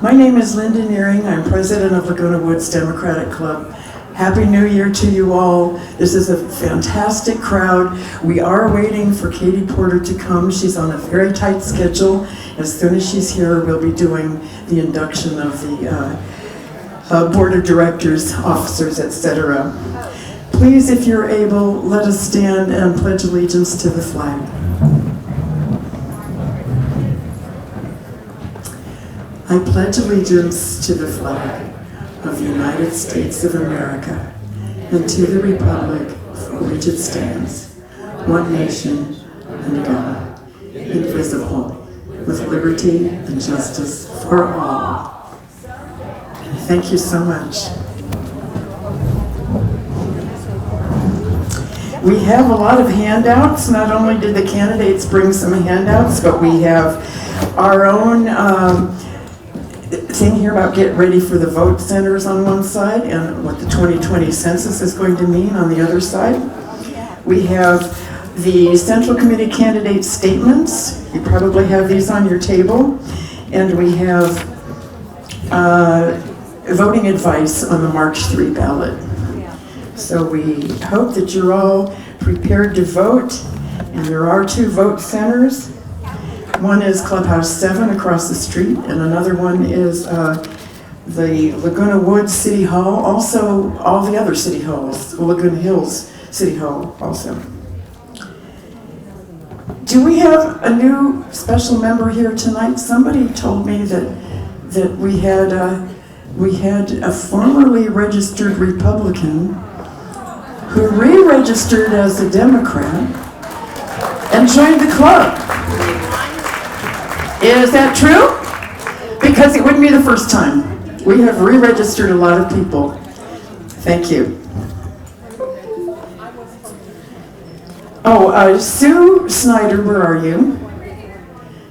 My name is Linda Nearing. I'm president of Laguna Woods Democratic Club. Happy New Year to you all. This is a fantastic crowd. We are waiting for Katie Porter to come. She's on a very tight schedule. As soon as she's here, we'll be doing the induction of the board of directors, officers, etc. Please, if you're able, let us stand and pledge allegiance to the flag. I pledge allegiance to the flag of the United States of America and to the republic for which it stands, one nation, under God, indivisible, with liberty and justice for all. Thank you so much. We have a lot of handouts. Not only did the candidates bring some handouts, but we have our own thing here about get ready for the vote centers on one side and what the 2020 census is going to mean on the other side. We have the Central Committee candidate statements. You probably have these on your table. And we have voting advice on the March 3 ballot. So we hope that you're all prepared to vote. And there are 2 vote centers. One is Clubhouse 7 across the street, and another one is the Laguna Woods City Hall, also all the other city halls, Laguna Hills City Hall also. Do we have a new special member here tonight? Somebody told me that we had a formerly registered Republican who re-registered as a Democrat and joined the club. Is that true? Because it wouldn't be the first time. We have re-registered a lot of people. Thank you. Oh, Sue Snyder, where are you?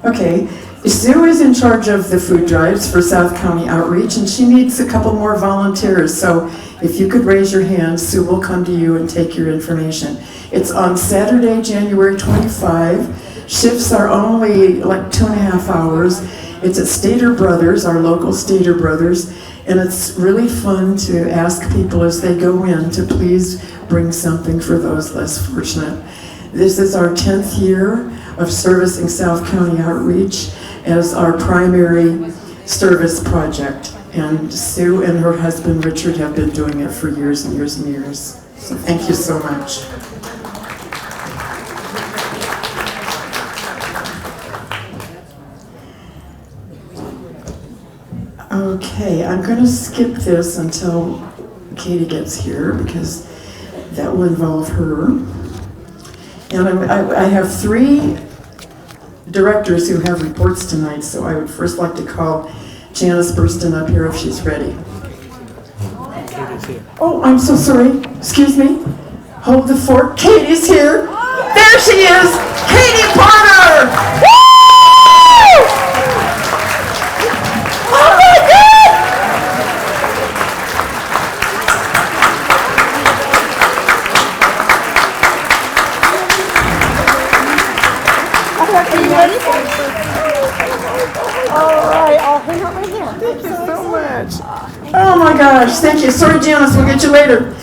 Okay. Sue is in charge of the food drives for South County Outreach, and she needs a couple more volunteers. So if you could raise your hand, Sue will come to you and take your information. It's on Saturday, January 25. Shifts are only like 2.5 hours. It's at Stater Brothers, our local Stater Brothers, and it's really fun to ask people as they go in to please bring something for those less fortunate. This is our 10th year of servicing South County Outreach as our primary service project. And Sue and her husband Richard have been doing it for years and years and years. So thank you so much. Okay, I'm going to skip this until Katie gets here because that will involve her. And I have 3 directors who have reports tonight, so I would first like to call Janice Burston up here if she's ready. Oh, I'm so sorry. Excuse me. Hold the fort. Katie's here. There she is. Katie Porter. Woo! Oh my God! Are you ready? All right, I'll hang out right here. Thank you so much. Oh my gosh, thank you. Sorry, Janice, we'll get you later.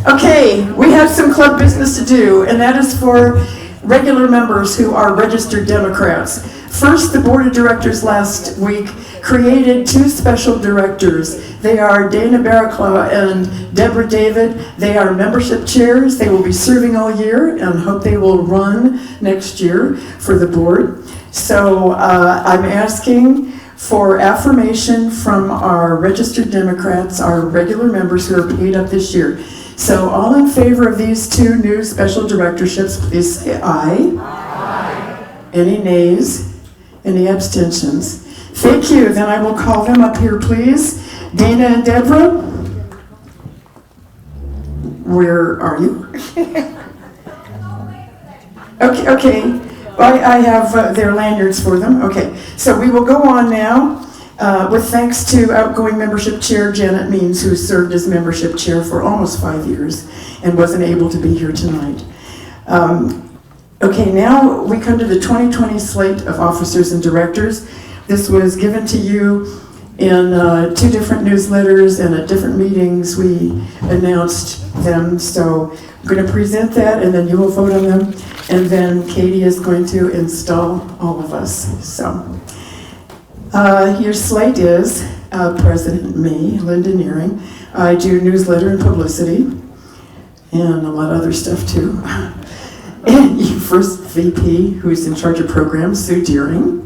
Okay, we have some club business to do, and that is for regular members who are registered Democrats. First, the board of directors last week created 2 special directors. They are Dana Barraclaw and Deborah David. They are membership chairs. They will be serving all year and hope they will run next year for the board. So I'm asking for affirmation from our registered Democrats, our regular members who are paid up this year. So all in favor of these 2 new special directorships, please say aye. Aye. Any nays? Any abstentions? Thank you. Then I will call them up here, please. Dana and Deborah. Where are you? Okay. I have their lanyards for them. Okay. So we will go on now with thanks to outgoing membership chair Janet Means, who served as membership chair for almost 5 years and wasn't able to be here tonight. Okay, now we come to the 2020 slate of officers and directors. This was given to you In 2 different newsletters and at different meetings, we announced them. So I'm going to present that, and then you will vote on them. And then Katie is going to install all of us. So your slate is President me, Linda Nearing. I do newsletter and publicity, and a lot of other stuff too. And your first VP, who's in charge of programs, Sue Deering,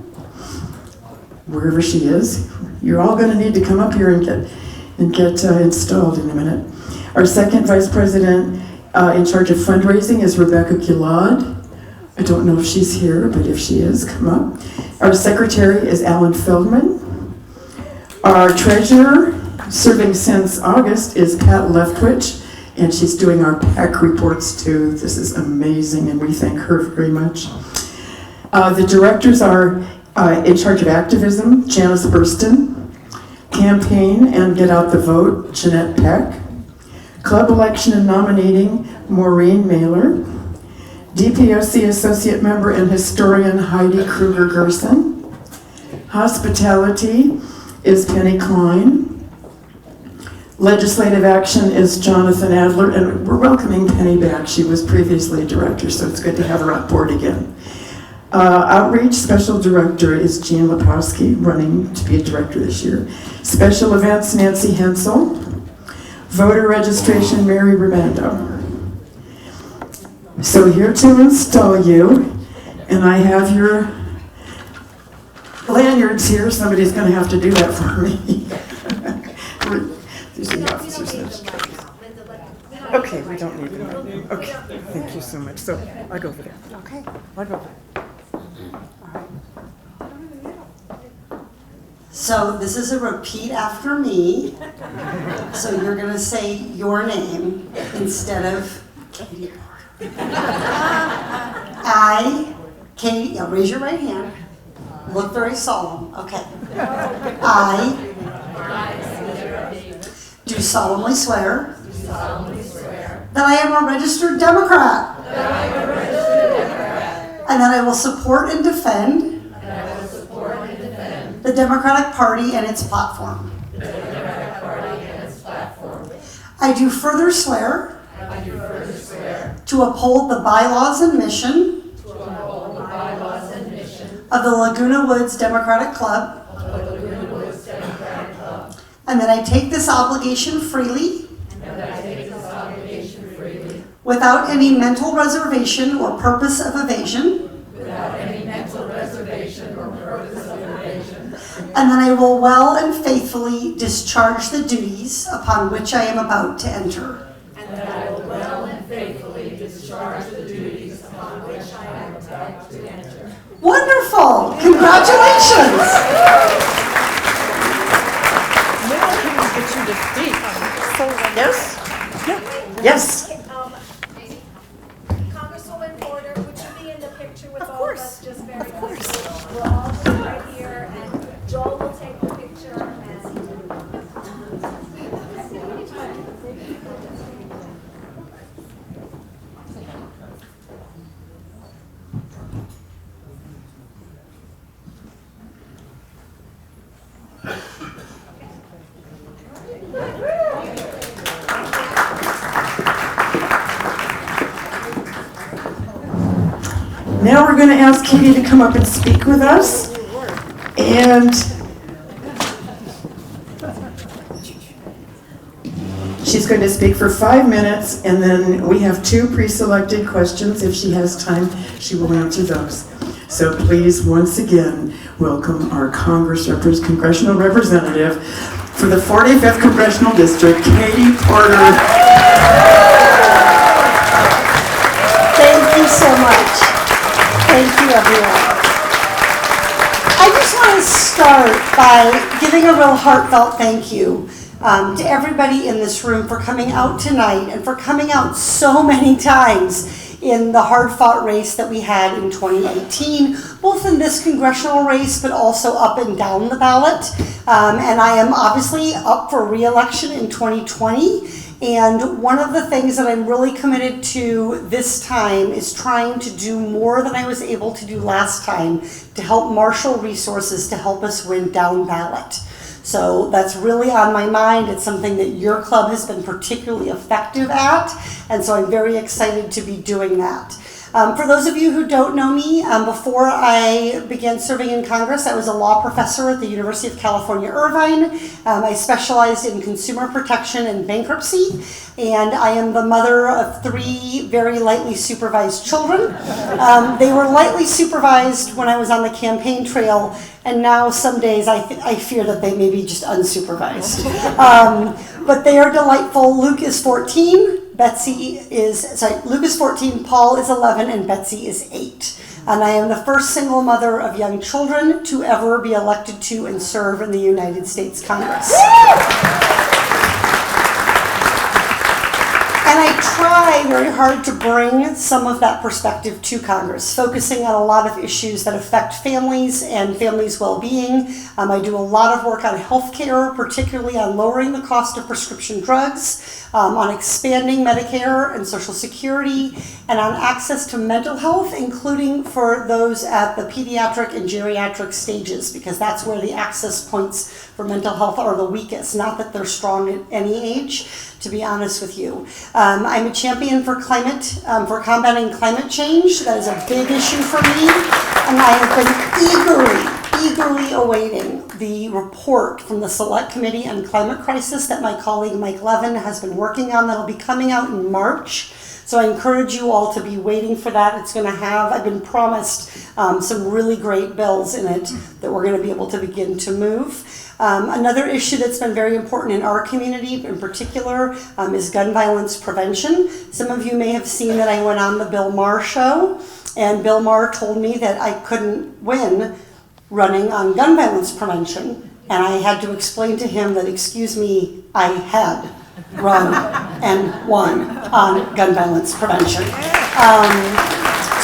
wherever she is. You're all going to need to come up here and get installed in a minute. Our second vice president in charge of fundraising is Rebecca Gilad. I don't know if she's here, but if she is, come up. Our secretary is Alan Feldman. Our treasurer, serving since August, is Pat Leftwich, and she's doing our PAC reports too. This is amazing, and we thank her very much. The directors are in charge of activism, Janice Burston. Campaign and Get Out the Vote, Jeanette Peck. Club election and nominating, Maureen Mailer. DPOC associate member and historian, Heidi Kruger-Gerson. Hospitality is Penny Klein. Legislative action is Jonathan Adler, and we're welcoming Penny back. She was previously a director, so it's good to have her on board again. Outreach Special Director is Jean Lepowski, running to be a director this year. Special Events, Nancy Hensel. Voter Registration, Mary Romando. So here to install you, and I have your lanyards here. Somebody's going to have to do that for me. These are the officers. Okay, we don't need them. Okay, thank you so much. So I'll go over there. Okay. I'll go over there. So this is a repeat after me. So you're going to say your name instead of Katie. I, Katie, raise your right hand. Look very solemn. Okay. I do solemnly swear that I am a registered Democrat. And that I will support and defend the Democratic Party and its platform. I do further swear to uphold the bylaws and mission of the Laguna Woods Democratic Club, and that I take this obligation freely without any mental reservation or purpose of evasion. And that I will well and faithfully discharge the duties upon which I am about to enter. Wonderful! Congratulations! Now can we get you to speak? Yes? Yeah. Yes. Congresswoman Porter, would you be in the picture with all of us just very quickly? course. We're all right here, and Joel will take the picture. Now we're going to ask Katie to come up and speak with us. And she's going to speak for 5 minutes, and then we have 2 pre-selected questions. If she has time, she will answer those. So please, once again, welcome our congressional representative for the 45th Congressional District, Katie Porter. Thank you so much. Thank you, everyone. I just want to start by giving a real heartfelt thank you to everybody in this room for coming out tonight and for coming out so many times in the hard-fought race that we had in 2018, both in this congressional race but also up and down the ballot. And I am obviously up for re-election in 2020. And one of the things that I'm really committed to this time is trying to do more than I was able to do last time to help marshal resources to help us win down ballot. So that's really on my mind. It's something that your club has been particularly effective at, and so I'm very excited to be doing that. For those of you who don't know me, before I began serving in Congress, I was a law professor at the University of California, Irvine. I specialized in consumer protection and bankruptcy, and I am the mother of 3 very lightly supervised children. They were lightly supervised when I was on the campaign trail, and now some days I fear that they may be just unsupervised. But they are delightful. Luke is 14. Luke is 14, Paul is 11, and Betsy is 8. And I am the first single mother of young children to ever be elected to and serve in the United States Congress. And I try very hard to bring some of that perspective to Congress, focusing on a lot of issues that affect families and families' well-being. I do a lot of work on healthcare, particularly on lowering the cost of prescription drugs, on expanding Medicare and Social Security, and on access to mental health, including for those at the pediatric and geriatric stages, because that's where the access points for mental health are the weakest. Not that they're strong at any age, to be honest with you. I'm a champion for for combating climate change. That is a big issue for me, and I have been eagerly awaiting the report from the Select Committee on Climate Crisis that my colleague Mike Levin has been working on. That'll be coming out in March. So I encourage you all to be waiting for that. It's going to have, I've been promised some really great bills in it that we're going to be able to begin to move. Another issue that's been very important in our community in particular is gun violence prevention. Some of you may have seen that I went on the Bill Maher show, and Bill Maher told me that I couldn't win running on gun violence prevention, and I had to explain to him that, excuse me, I had run and won on gun violence prevention.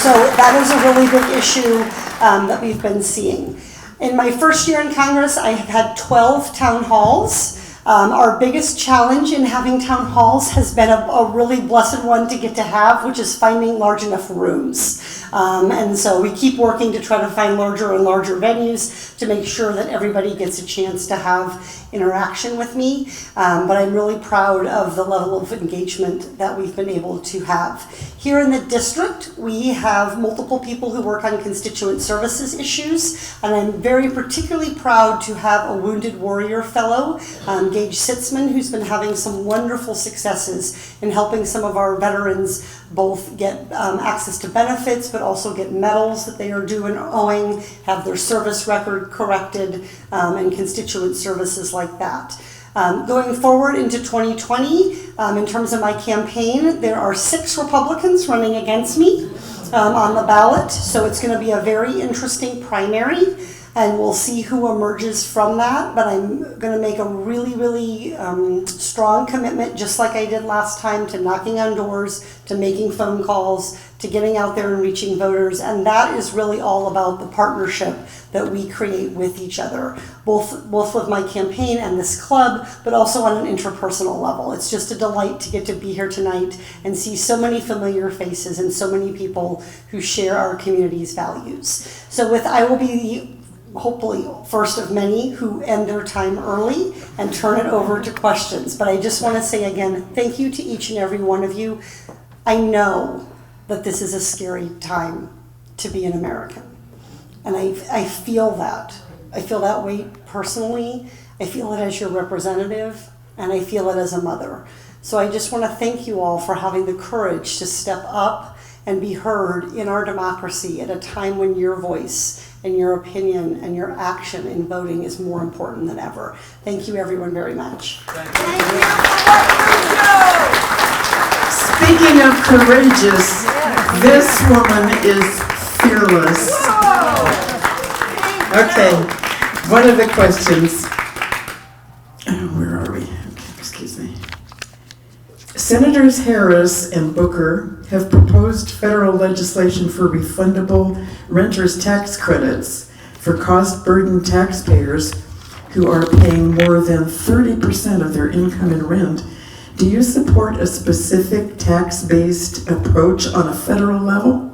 So that is a really big issue that we've been seeing. In my first year in Congress, I have had 12 town halls. Our biggest challenge in having town halls has been a really blessed one to get to have, which is finding large enough rooms. And so we keep working to try to find larger and larger venues to make sure that everybody gets a chance to have interaction with me. But I'm really proud of the level of engagement that we've been able to have. Here in the district, we have multiple people who work on constituent services issues, and I'm very particularly proud to have a Wounded Warrior Fellow, Gage Sitzman, who's been having some wonderful successes in helping some of our veterans both get access to benefits, but also get medals that they are due and owing, have their service record corrected, and constituent services like that. Going forward into 2020, in terms of my campaign, there are 6 Republicans running against me on the ballot, so it's going to be a very interesting primary, and we'll see who emerges from that. But I'm going to make a really strong commitment, just like I did last time, to knocking on doors, to making phone calls, to getting out there and reaching voters. And that is really all about the partnership that we create with each other, both with my campaign and this club, but also on an interpersonal level. It's just a delight to get to be here tonight and see so many familiar faces and so many people who share our community's values. So I will be hopefully first of many who end their time early and turn it over to questions. But I just want to say again, thank you to each and every one of you. I know that this is a scary time to be an American. And I feel that. I feel that weight personally. I feel it as your representative, and I feel it as a mother. So I just want to thank you all for having the courage to step up and be heard in our democracy at a time when your voice and your opinion and your action in voting is more important than ever. Thank you everyone very much. Thank you for what you do. Speaking of courageous, this woman is fearless. Okay, one of the questions. Where are we? Okay, excuse me. Senators Harris and Booker have proposed federal legislation for refundable renters' tax credits for cost-burdened taxpayers who are paying more than 30% of their income in rent. Do you support a specific tax-based approach on a federal level?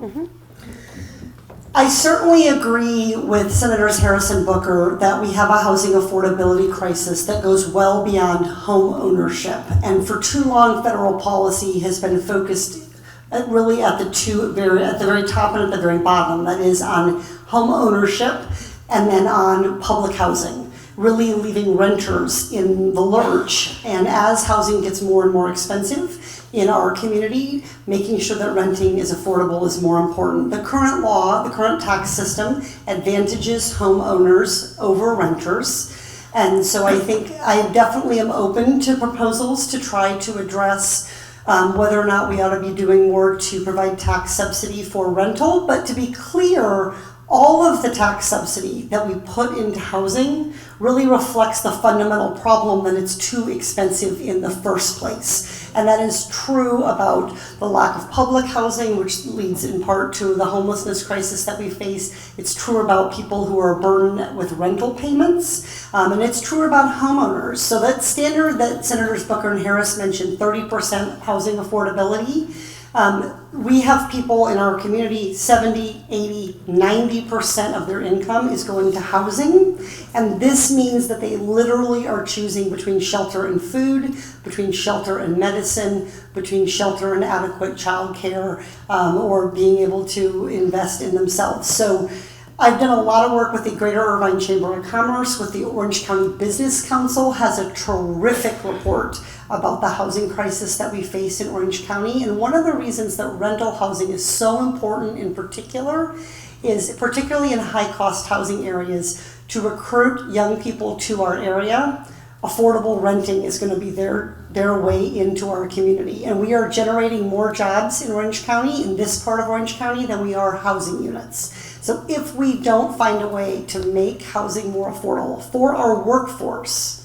I certainly agree with Senators Harris and Booker that we have a housing affordability crisis that goes well beyond home ownership. And for too long, federal policy has been focused really at the very top and at the very bottom, that is on home ownership and then on public housing, really leaving renters in the lurch. And as housing gets more and more expensive in our community, making sure that renting is affordable is more important. The current law, the current tax system advantages homeowners over renters. And so I think I definitely am open to proposals to try to address whether or not we ought to be doing more to provide tax subsidy for rental. But to be clear, all of the tax subsidy that we put into housing really reflects the fundamental problem that it's too expensive in the first place. And that is true about the lack of public housing, which leads in part to the homelessness crisis that we face. It's true about people who are burdened with rental payments, and it's true about homeowners. So that standard that Senators Booker and Harris mentioned, 30% housing affordability, we have people in our community, 70, 80, 90% of their income is going to housing. And this means that they literally are choosing between shelter and food, between shelter and medicine, between shelter and adequate childcare, or being able to invest in themselves. So I've done a lot of work with the Greater Irvine Chamber of Commerce, with the Orange County Business Council, has a terrific report about the housing crisis that we face in Orange County. And one of the reasons that rental housing is so important in particular is, particularly in high-cost housing areas, to recruit young people to our area. Affordable renting is going to be their way into our community. And we are generating more jobs in Orange County, in this part of Orange County, than we are housing units. So if we don't find a way to make housing more affordable for our workforce,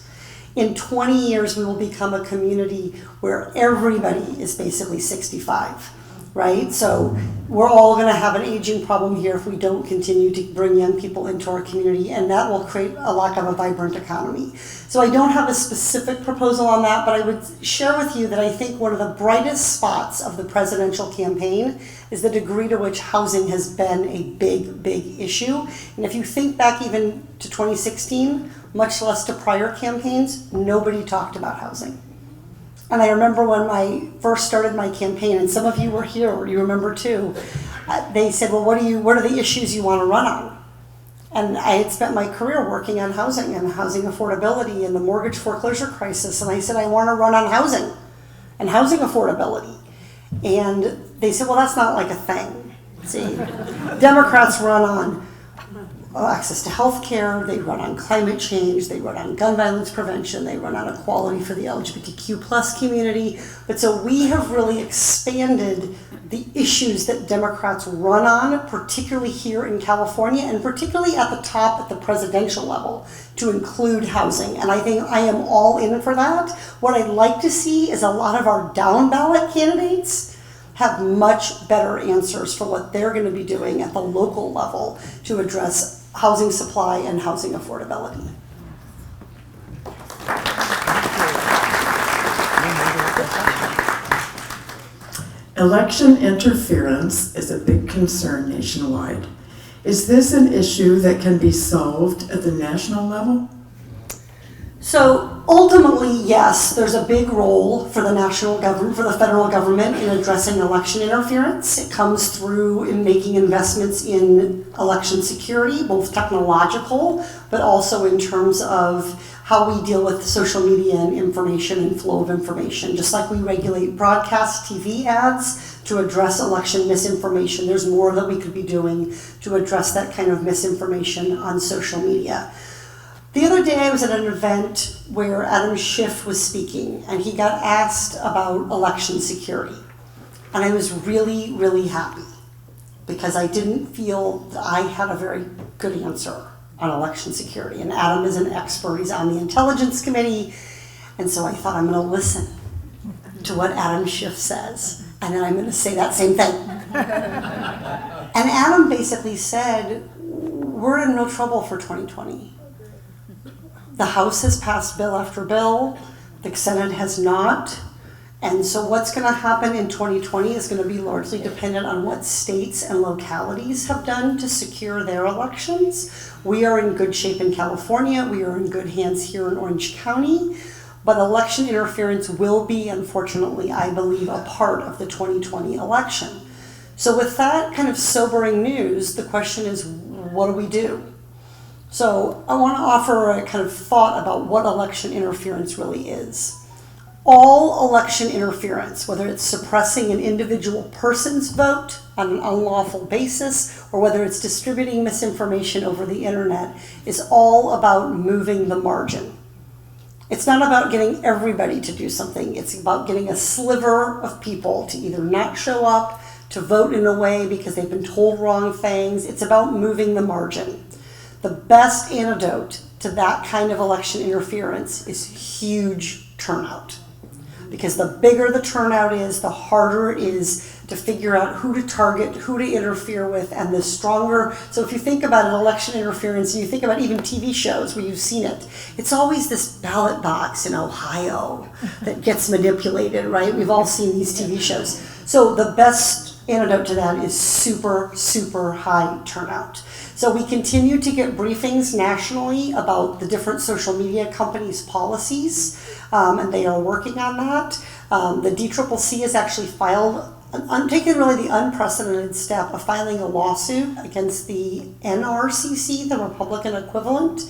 in 20 years we will become a community where everybody is basically 65, right? So we're all going to have an aging problem here if we don't continue to bring young people into our community, and that will create a lack of a vibrant economy. So I don't have a specific proposal on that, but I would share with you that I think one of the brightest spots of the presidential campaign is the degree to which housing has been a big, big issue. And if you think back even to 2016, much less to prior campaigns, nobody talked about housing. And I remember when I first started my campaign, and some of you were here, you remember too, they said, well, what are the issues you want to run on? And I had spent my career working on housing and housing affordability and the mortgage foreclosure crisis. And I said, I want to run on housing and housing affordability. And they said, well, that's not like a thing. See, Democrats run on access to health care, they run on climate change, they run on gun violence prevention, they run on equality for the LGBTQ plus community. But so we have really expanded the issues that Democrats run on, particularly here in California, and particularly at the top at the presidential level, to include housing. And I think I am all in for that. What I'd like to see is a lot of our down ballot candidates have much better answers for what they're going to be doing at the local level to address housing supply and housing affordability. Election interference is a big concern nationwide. Is this an issue that can be solved at the national level? So ultimately, yes, there's a big role for the national government, for the federal government in addressing election interference. It comes through in making investments in election security, both technological, but also in terms of how we deal with social media and information and flow of information. Just like we regulate broadcast TV ads to address election misinformation, there's more that we could be doing to address that kind of misinformation on social media. The other day I was at an event where Adam Schiff was speaking, and he got asked about election security. And I was really, really happy because I didn't feel that I had a very good answer on election security. And Adam is an expert, he's on the Intelligence Committee, and so I thought I'm gonna listen to what Adam Schiff says, and then I'm gonna say that same thing. And Adam basically said, we're in no trouble for 2020. The House has passed bill after bill, the Senate has not, And so what's going to happen in 2020 is going to be largely dependent on what states and localities have done to secure their elections. We are in good shape in California. We are in good hands here in Orange County. But election interference will be, unfortunately, I believe, a part of the 2020 election. So with that kind of sobering news, the question is, what do we do? So I want to offer a kind of thought about what election interference really is. All election interference, whether it's suppressing an individual person's vote on an unlawful basis, or whether it's distributing misinformation over the internet, is all about moving the margin. It's not about getting everybody to do something. It's about getting a sliver of people to either not show up, to vote in a way because they've been told wrong things. It's about moving the margin. The best antidote to that kind of election interference is huge turnout. Because the bigger the turnout is, the harder it is to figure out who to target, who to interfere with, and the stronger. So if you think about an election interference, and you think about even TV shows where you've seen it, it's always this ballot box in Ohio that gets manipulated, right? We've all seen these TV shows. So the best antidote to that is super, super high turnout. So we continue to get briefings nationally about the different social media companies' policies, and they are working on that. The DCCC has actually filed, taken really the unprecedented step of filing a lawsuit against the NRCC, the Republican equivalent,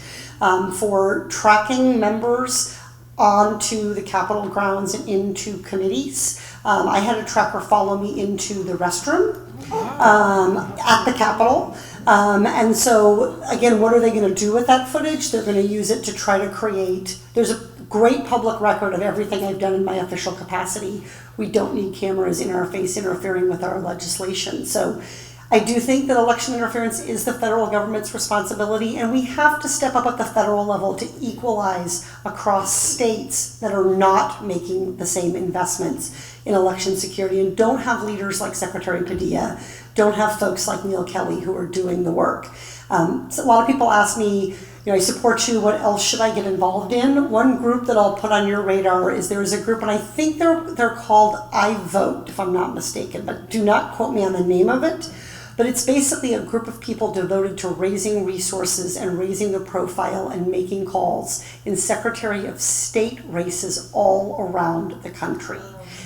for tracking members onto the Capitol grounds and into committees. I had a tracker follow me into the restroom at the Capitol. And so, again, what are they going to do with that footage? They're going to use it to try to create, there's a great public record of everything I've done in my official capacity. We don't need cameras in our face interfering with our legislation. So I do think that election interference is the federal government's responsibility, and we have to step up at the federal level to equalize across states that are not making the same investments in election security and don't have leaders like Secretary Padilla, don't have folks like Neil Kelly who are doing the work. So a lot of people ask me, I support you, what else should I get involved in? One group that I'll put on your radar is there is a group, and I think they're called I Vote, if I'm not mistaken, but do not quote me on the name of it. But it's basically a group of people devoted to raising resources and raising the profile and making calls in Secretary of State races all around the country.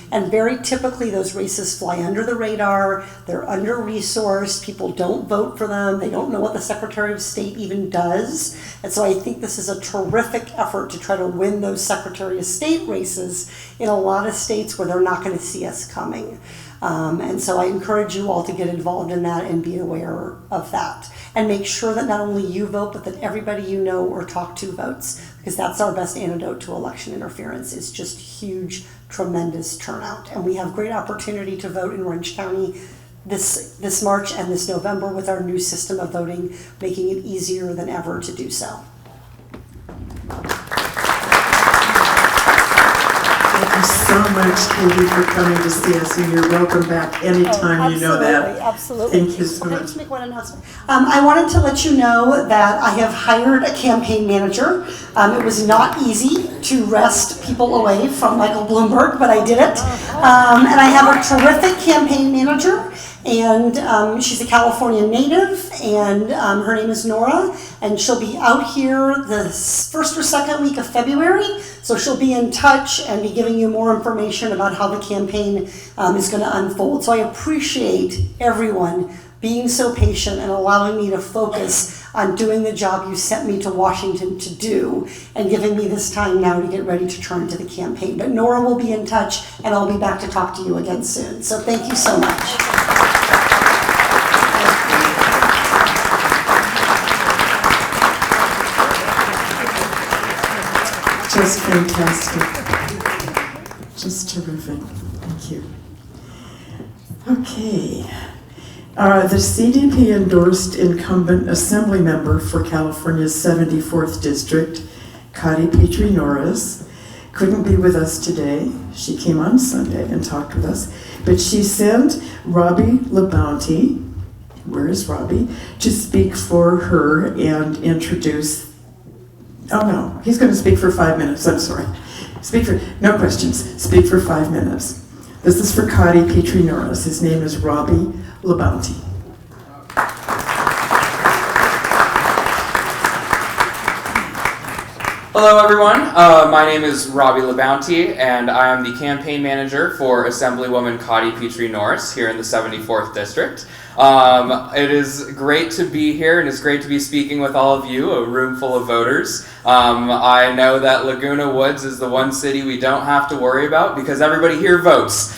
And very typically those races fly under the radar, they're under-resourced, people don't vote for them, they don't know what the Secretary of State even does. And so I think this is a terrific effort to try to win those Secretary of State races in a lot of states where they're not going to see us coming. And so I encourage you all to get involved in that and be aware of that. And make sure that not only you vote, but that everybody you know or talk to votes. Because that's our best antidote to election interference, is just huge, tremendous turnout. And we have great opportunity to vote in Orange County this March and this November with our new system of voting, making it easier than ever to do so. Thank you so much, Katie, for coming to see us, and you're welcome back anytime. You know that. Absolutely. Thank you so Can I much. just make one announcement? I wanted to let you know that I have hired a campaign manager. It was not easy to wrest people away from Michael Bloomberg, but I did it. And I have a terrific campaign manager, and she's a California native, and her name is Nora, and she'll be out here the first or second week of February, so she'll be in touch and be giving you more information about how the campaign is going to unfold. So I appreciate everyone being so patient and allowing me to focus on doing the job you sent me to Washington to do, and giving me this time now to get ready to turn to the campaign. But Nora will be in touch, and I'll be back to talk to you again soon. So thank you so much. Just fantastic. Just terrific. Thank you. Okay. The CDP endorsed incumbent assembly member for California's 74th District, Kati Petrie Norris, couldn't be with us today. She came on Sunday and talked with us, but she sent Robbie LaBounty, where is Robbie, to speak for her and introduce. Oh no, he's going to speak for 5 minutes, I'm sorry. No questions. Speak for 5 minutes. This is for Cotty Petrie Norris. His name is Robbie LaBounty. Hello everyone, my name is Robbie LaBounty and I am the campaign manager for Assemblywoman Cotty Petrie Norris here in the 74th District. It is great to be here and it's great to be speaking with all of you, a room full of voters. I know that Laguna Woods is the one city we don't have to worry about because everybody here votes.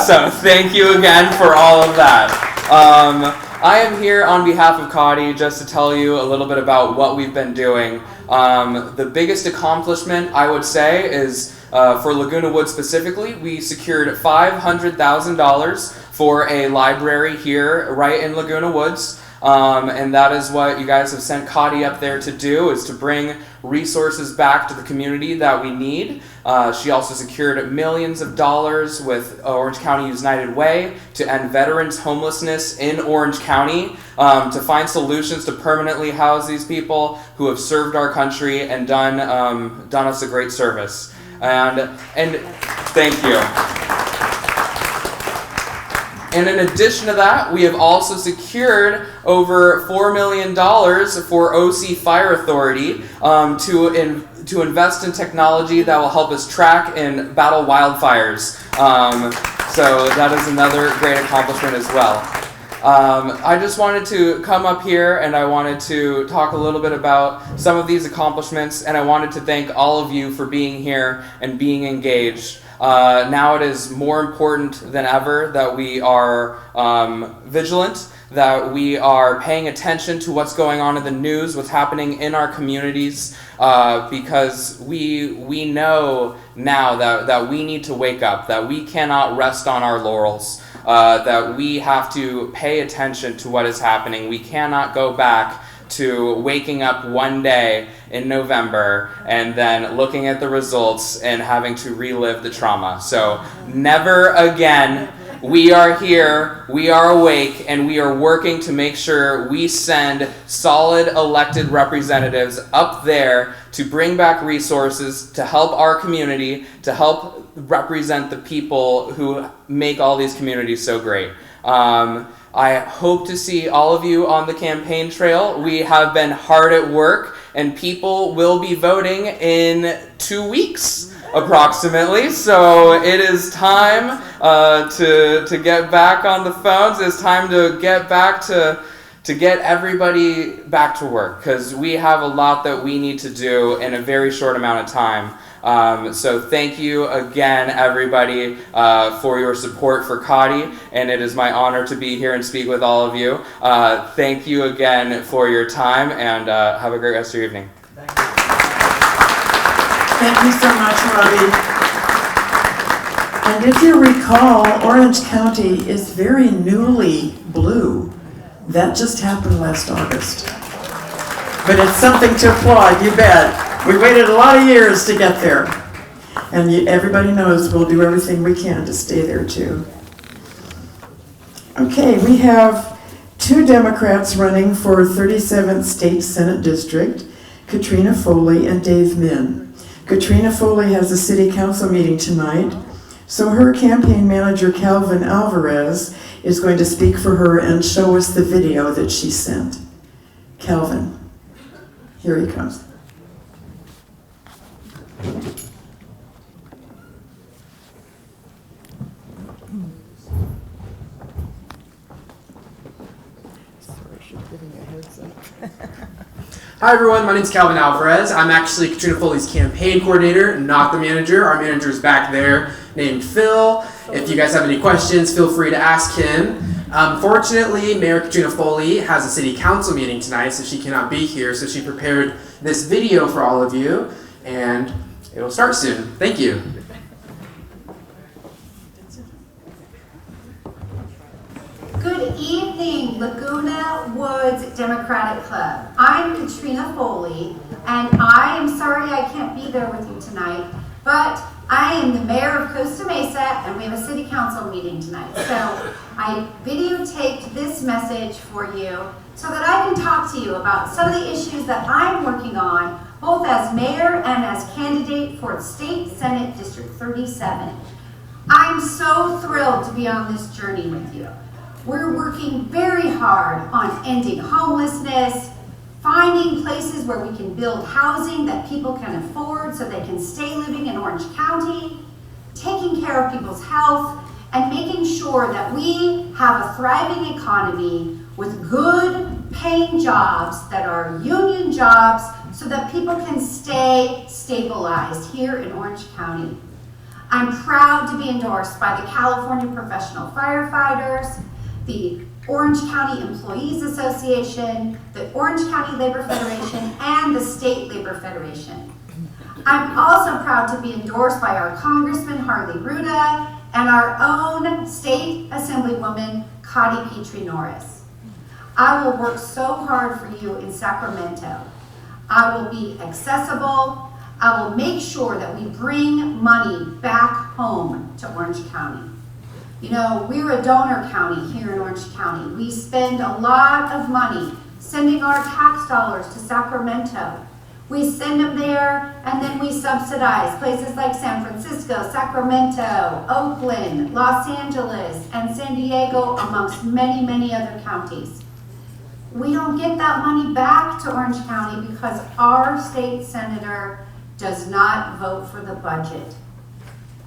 So thank you again for all of that. I am here on behalf of Cotty just to tell you a little bit about what we've been doing. The biggest accomplishment, I would say, is for Laguna Woods specifically, we secured $500,000 for a library here right in Laguna Woods. And that is what you guys have sent Cotty up there to do, is to bring resources back to the community that we need. She also secured millions of dollars with Orange County United Way to end veterans homelessness in Orange County, to find solutions to permanently house these people who have served our country and done us a great service. And thank you. And in addition to that, we have also secured over $4 million for OC Fire Authority to invest in technology that will help us track and battle wildfires. So that is another great accomplishment as well. I just wanted to come up here and I wanted to talk a little bit about some of these accomplishments, and I wanted to thank all of you for being here and being engaged. Now it is more important than ever that we are vigilant, that we are paying attention to what's going on in the news, what's happening in our communities, because we know now that we need to wake up, that we cannot rest on our laurels, that we have to pay attention to what is happening. We cannot go back to waking up one day in November and then looking at the results and having to relive the trauma. So never again. We are here, we are awake, and we are working to make sure we send solid elected representatives up there to bring back resources to help our community, to help represent the people who make all these communities so great. I hope to see all of you on the campaign trail. We have been hard at work, and people will be voting in 2 weeks, approximately. So it is time to get back on the phones. It's time to get back to get everybody back to work, because we have a lot that we need to do in a very short amount of time. So thank you again, everybody, for your support for Cotty, and it is my honor to be here and speak with all of you. Thank you again for your time, and have a great rest of your evening. Thank you so much, Robbie. And if you recall, Orange County is very newly blue. That just happened last August. But it's something to applaud, you bet. We waited a lot of years to get there. And everybody knows we'll do everything we can to stay there too. Okay, we have 2 Democrats running for 37th State Senate District, Katrina Foley and Dave Min. Katrina Foley has a city council meeting tonight, so her campaign manager, Calvin Alvarez, is going to speak for her and show us the video that she sent. Calvin, here he comes. Hi everyone, my name is Calvin Alvarez. I'm actually Katrina Foley's campaign coordinator, not the manager. Our manager is back there named Phil. If you guys have any questions, feel free to ask him. Fortunately, Mayor Katrina Foley has a city council meeting tonight, so she cannot be here. So she prepared this video for all of you, and it will start soon. Thank you. Good evening, Laguna Woods Democratic Club. I'm Katrina Foley, and I am sorry I can't be there with you tonight, but I am the mayor of Costa Mesa, and we have a city council meeting tonight. So I videotaped this message for you so that I can talk to you about some of the issues that I'm working on both as mayor and as candidate for State Senate District 37. I'm so thrilled to be on this journey with you. We're working very hard on ending homelessness, finding places where we can build housing that people can afford so they can stay living in Orange County, taking care of people's health, and making sure that we have a thriving economy with good paying jobs that are union jobs so that people can stay stabilized here in Orange County. I'm proud to be endorsed by the California Professional Firefighters, the Orange County Employees Association, the Orange County Labor Federation, and the State Labor Federation. I'm also proud to be endorsed by our Congressman Harley Ruda and our own State Assemblywoman Connie Petrie Norris. I will work so hard for you in Sacramento. I will be accessible. I will make sure that we bring money back home to Orange County. You know, we're a donor county here in Orange County. We spend a lot of money sending our tax dollars to Sacramento. We send them there and then we subsidize places like San Francisco, Sacramento, Oakland, Los Angeles, and San Diego, amongst many, many other counties. We don't get that money back to Orange County because our state senator does not vote for the budget.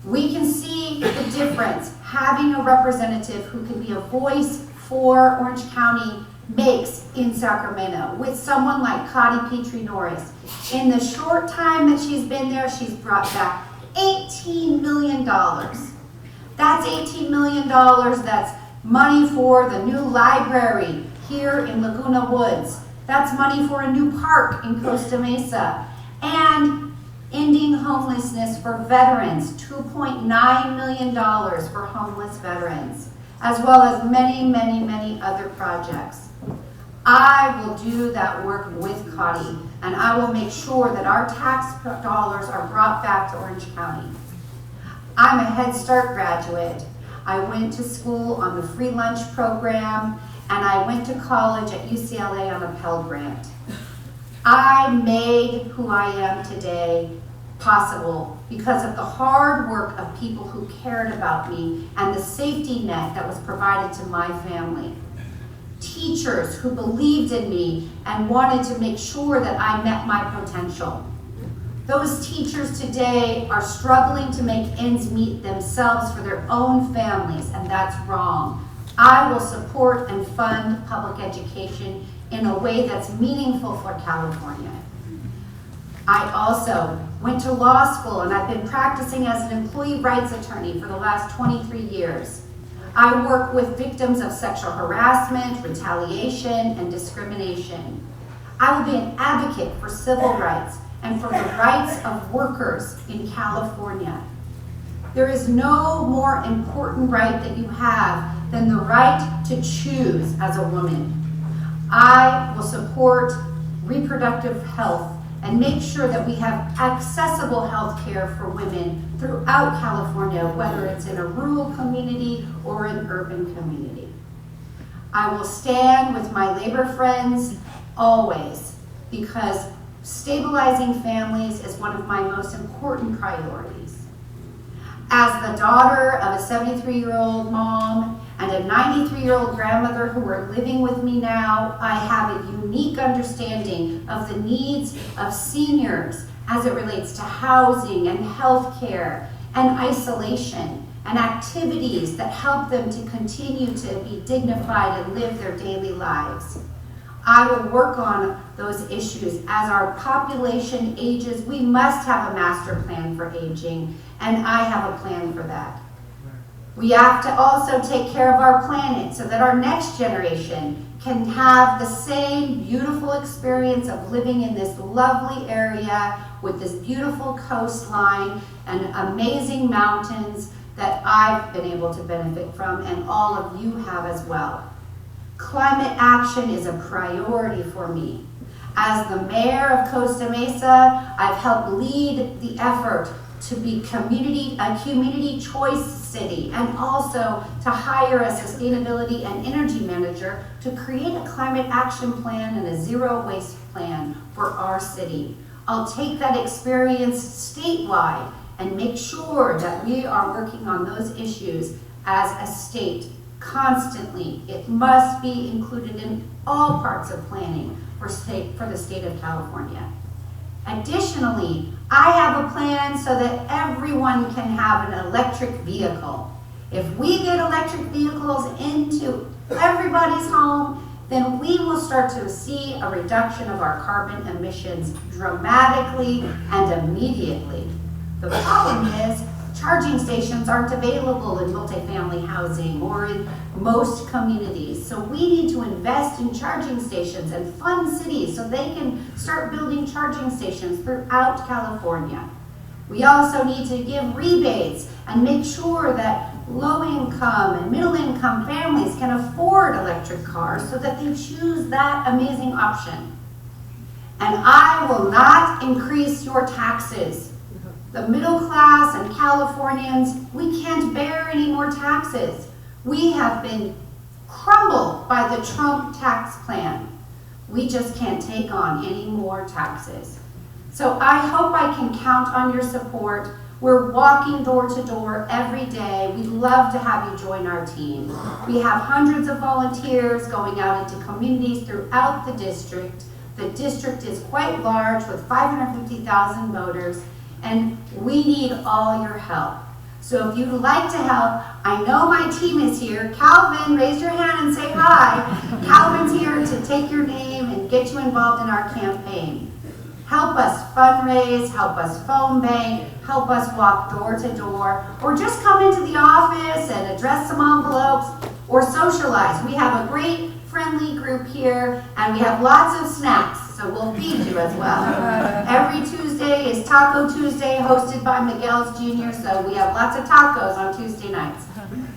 We can see the difference having a representative who can be a voice for Orange County makes in Sacramento with someone like Connie Petrie Norris. In the short time that she's been there, she's brought back $18 million. That's $18 million. That's money for the new library here in Laguna Woods. That's money for a new park in Costa Mesa. And ending homelessness for veterans, $2.9 million for homeless veterans, as well as many, many, many other projects. I will do that work with Connie, and I will make sure that our tax dollars are brought back to Orange County. I'm a Head Start graduate. I went to school on the free lunch program, and I went to college at UCLA on a Pell Grant. I made who I am today possible because of the hard work of people who cared about me and the safety net that was provided to my family. Teachers who believed in me and wanted to make sure that I met my potential. Those teachers today are struggling to make ends meet themselves for their own families, and that's wrong. I will support and fund public education in a way that's meaningful for California. I also went to law school, and I've been practicing as an employee rights attorney for the last 23 years. I work with victims of sexual harassment, retaliation, and discrimination. I will be an advocate for civil rights and for the rights of workers in California. There is no more important right that you have than the right to choose as a woman. I will support reproductive health and make sure that we have accessible health care for women throughout California, whether it's in a rural community or an urban community. I will stand with my labor friends always, because stabilizing families is one of my most important priorities. As the daughter of a 73-year-old mom and a 93-year-old grandmother who are living with me now, I have a unique understanding of the needs of seniors as it relates to housing and health care and isolation and activities that help them to continue to be dignified and live their daily lives. I will work on those issues. As our population ages, we must have a master plan for aging, and I have a plan for that. We have to also take care of our planet so that our next generation can have the same beautiful experience of living in this lovely area with this beautiful coastline and amazing mountains that I've been able to benefit from, and all of you have as well. Climate action is a priority for me. As the mayor of Costa Mesa, I've helped lead the effort to be a community choice city, and also to hire a sustainability and energy manager to create a climate action plan and a zero waste plan for our city. I'll take that experience statewide and make sure that we are working on those issues as a state constantly. It must be included in all parts of planning for the state of California. Additionally, I have a plan so that everyone can have an electric vehicle. If we get electric vehicles into everybody's home, then we will start to see a reduction of our carbon emissions dramatically and immediately. The problem is charging stations aren't available in multifamily housing or in most communities. So we need to invest in charging stations and fund cities so they can start building charging stations throughout California. We also need to give rebates and make sure that low-income and middle-income families can afford electric cars so that they choose that amazing option. And I will not increase your taxes. The middle class and Californians, we can't bear any more taxes. We have been crumbled by the Trump tax plan. We just can't take on any more taxes. So I hope I can count on your support. We're walking door to door every day. We'd love to have you join our team. We have hundreds of volunteers going out into communities throughout the district. The district is quite large with 550,000 voters, and we need all your help. So if you'd like to help, I know my team is here. Calvin, raise your hand and say hi. Calvin's here to take your name and get you involved in our campaign. Help us fundraise, help us phone bank, help us walk door to door, or just come into the office and address some envelopes, or socialize. We have a great friendly group here, and we have lots of snacks, so we'll feed you as well. Every Tuesday is Taco Tuesday, hosted by Miguel's Jr., so we have lots of tacos on Tuesday nights.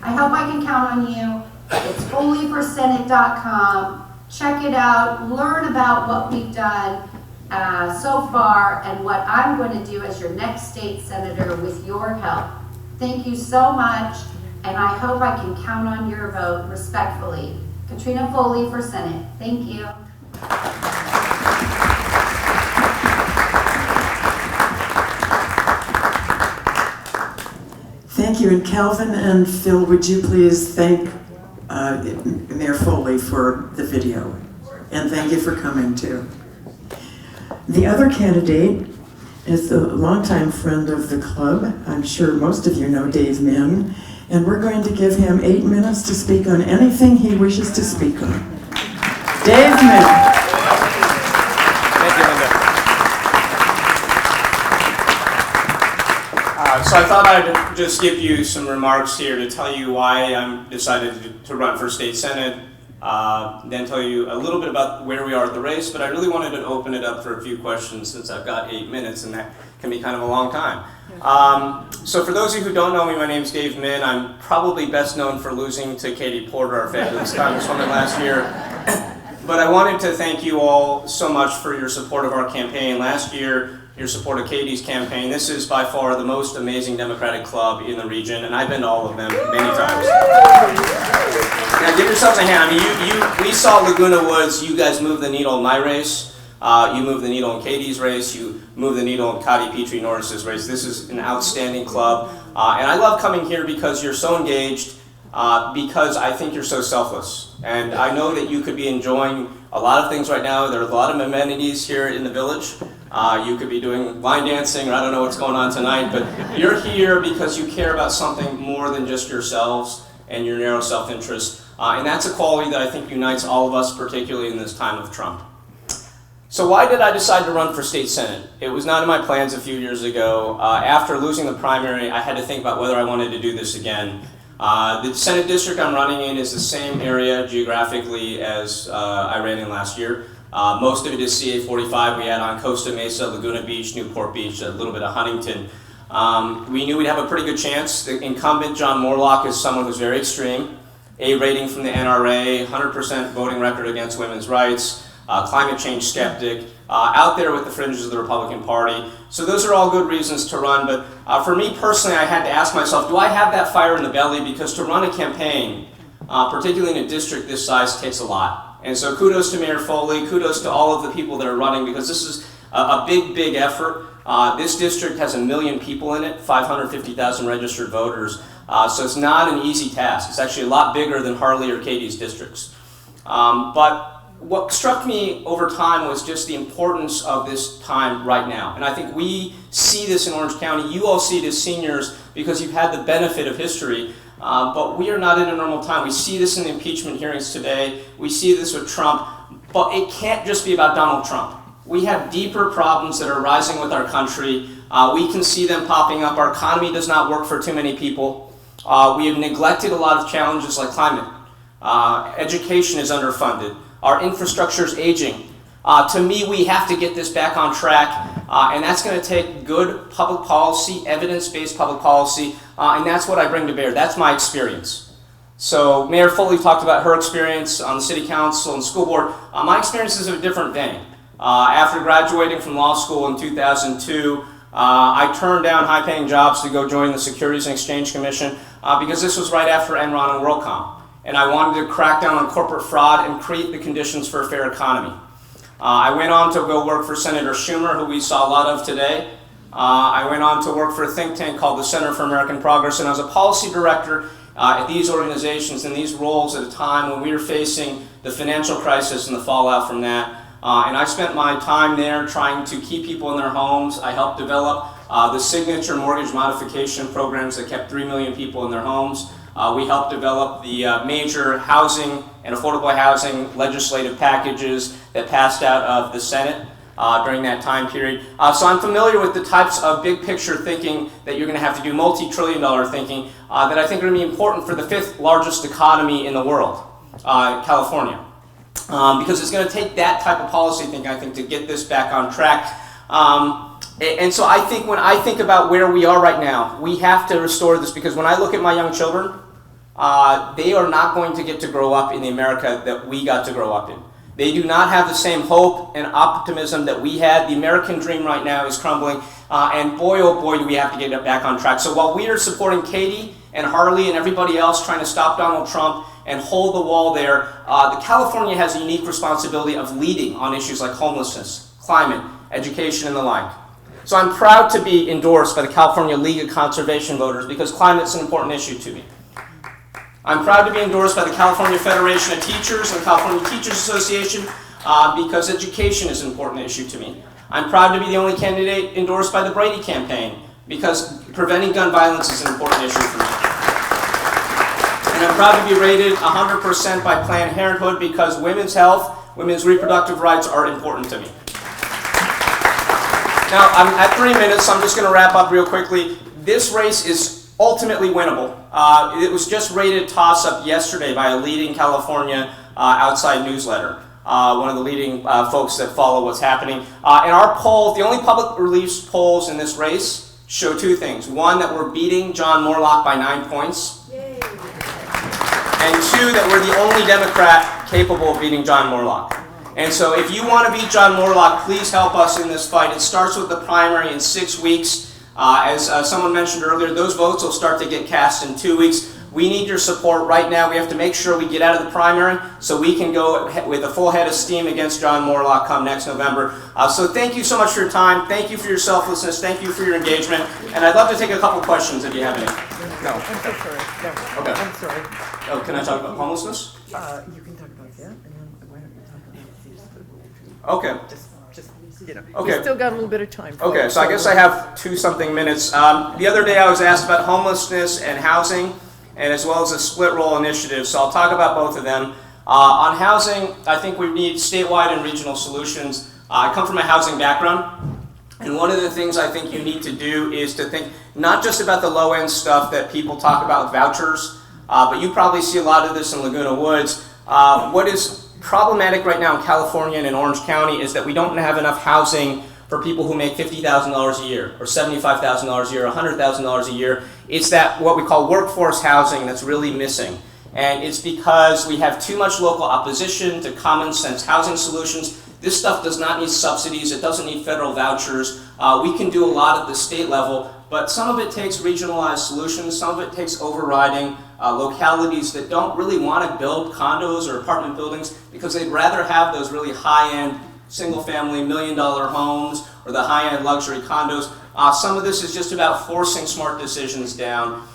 I hope I can count on you. It's foleyforsenate.com. Check it out, learn about what we've done so far and what I'm going to do as your next state senator with your help. Thank you so much, and I hope I can count on your vote respectfully. Katrina Foley for Senate. Thank you. Thank you. And Calvin and Phil, would you please thank Mayor Foley for the video? And thank you for coming too. The other candidate is a longtime friend of the club. I'm sure most of you know Dave Min. And we're going to give him 8 minutes to speak on anything he wishes to speak on. Dave Min. Thank you, Linda. So I thought I'd just give you some remarks here to tell you why I'm decided to run for state senate, then tell you a little bit about where we are at the race, but I really wanted to open it up for a few questions since I've got 8 minutes, and that can be kind of a long time. So for those of you who don't know me, my name's Dave Min. I'm probably best known for losing to Katie Porter, our fabulous Congresswoman last year. But I wanted to thank you all so much for your support of our campaign last year, your support of Katie's campaign. This is by far the most amazing Democratic club in the region, and I've been to all of them many times. Now give yourselves a hand. I mean, we saw Laguna Woods. You guys moved the needle in my race. You moved the needle in Katie's race. You moved the needle in Kati Petrie Norris's race. This is an outstanding club. And I love coming here because you're so engaged, because I think you're so selfless. And I know that you could be enjoying a lot of things right now. There are a lot of amenities here in the village. You could be doing line dancing, or I don't know what's going on tonight, but you're here because you care about something more than just yourselves and your narrow self-interest. And that's a quality that I think unites all of us, particularly in this time of Trump. So why did I decide to run for state senate? It was not in my plans a few years ago. After losing the primary, I had to think about whether I wanted to do this again. The Senate district I'm running in is the same area geographically as I ran in last year. Most of it is CA 45. We add on Costa Mesa, Laguna Beach, Newport Beach, a little bit of Huntington. We knew we'd have a pretty good chance. The incumbent, John Morlock, is someone who's very extreme. A rating from the NRA, 100% voting record against women's rights, climate change skeptic, out there with the fringes of the Republican Party. So those are all good reasons to run, but for me personally, I had to ask myself, do I have that fire in the belly? Because to run a campaign, particularly in a district this size, takes a lot. And so kudos to Mayor Foley, kudos to all of the people that are running, because this is a big effort. This district has 1 million people in it, 550,000 registered voters, so it's not an easy task. It's actually a lot bigger than Harley or Katie's districts. But what struck me over time was just the importance of this time right now. And I think we see this in Orange County. You all see it as seniors because you've had the benefit of history. But we are not in a normal time. We see this in the impeachment hearings today. We see this with Trump. But it can't just be about Donald Trump. We have deeper problems that are rising with our country. We can see them popping up. Our economy does not work for too many people. We have neglected a lot of challenges like climate. Education is underfunded. Our infrastructure is aging. To me, we have to get this back on track, and that's going to take good public policy, evidence-based public policy, and that's what I bring to bear. That's my experience. So Mayor Foley talked about her experience on the City Council and School Board. My experience is of a different vein. After graduating from law school in 2002, I turned down high-paying jobs to go join the Securities and Exchange Commission because this was right after Enron and WorldCom. And I wanted to crack down on corporate fraud and create the conditions for a fair economy. I went on to go work for Senator Schumer, who we saw a lot of today. I went on to work for a think tank called the Center for American Progress, and I was a policy director at these organizations in these roles at a time when we were facing the financial crisis and the fallout from that. And I spent my time there trying to keep people in their homes. I helped develop the signature mortgage modification programs that kept 3 million people in their homes. We helped develop the major housing and affordable housing legislative packages that passed out of the Senate during that time period. So I'm familiar with the types of big picture thinking that you're going to have to do, multi-trillion-dollar thinking, that I think are going to be important for the 5th largest economy in the world, California. Because it's going to take that type of policy thinking, I think, to get this back on track. And so I think when I think about where we are right now, we have to restore this, because when I look at my young children, they are not going to get to grow up in the America that we got to grow up in. They do not have the same hope and optimism that we had. The American dream right now is crumbling, and boy, oh boy, do we have to get it back on track. So while we are supporting Katie and Harley and everybody else trying to stop Donald Trump and hold the wall there, the California has a unique responsibility of leading on issues like homelessness, climate, education, and the like. So I'm proud to be endorsed by the California League of Conservation Voters because climate's an important issue to me. I'm proud to be endorsed by the California Federation of Teachers and the California Teachers Association because education is an important issue to me. I'm proud to be the only candidate endorsed by the Brady campaign because preventing gun violence is an important issue for me. And I'm proud to be rated 100% by Planned Parenthood because women's health, women's reproductive rights are important to me. Now, I'm at 3 minutes, so I'm just going to wrap up real quickly. This race is ultimately winnable. It was just rated toss-up yesterday by a leading California outside newsletter, one of the leading folks that follow what's happening. And our polls, the only public released polls in this race, show two things. One, that we're beating John Moorlach by 9 points. Yay. And two, that we're the only Democrat capable of beating John Moorlach. And so if you want to beat John Moorlach, please help us in this fight. It starts with the primary in 6 weeks. As someone mentioned earlier, those votes will start to get cast in 2 weeks. We need your support right now. We have to make sure we get out of the primary so we can go with a full head of steam against John Moorlach come next November. So thank you so much for your time. Thank you for your selflessness. Thank you for your engagement. And I'd love to take a couple questions if you have any. No. I'm so sorry. No. Okay. I'm sorry. Oh, can I talk about homelessness? You can talk about that, and then why don't you talk about these? Okay. Just you know. Okay. We still got a little bit of time. Okay, so I guess I have 2-something minutes. The other day I was asked about homelessness and housing, and as well as a split roll initiative, so I'll talk about both of them. On housing, I think we need statewide and regional solutions. I come from a housing background, and one of the things I think you need to do is to think not just about the low-end stuff that people talk about with vouchers, but you probably see a lot of this in Laguna Woods. What is problematic right now in California and in Orange County is that we don't have enough housing for people who make $50,000 a year, or $75,000 a year, or $100,000 a year. It's that what we call workforce housing that's really missing. And it's because we have too much local opposition to common sense housing solutions. This stuff does not need subsidies. It doesn't need federal vouchers. We can do a lot at the state level, but some of it takes regionalized solutions. Some of it takes overriding localities that don't really want to build condos or apartment buildings because they'd rather have those really high-end single-family $1 million homes or the high-end luxury condos. Some of this is just about forcing smart decisions down.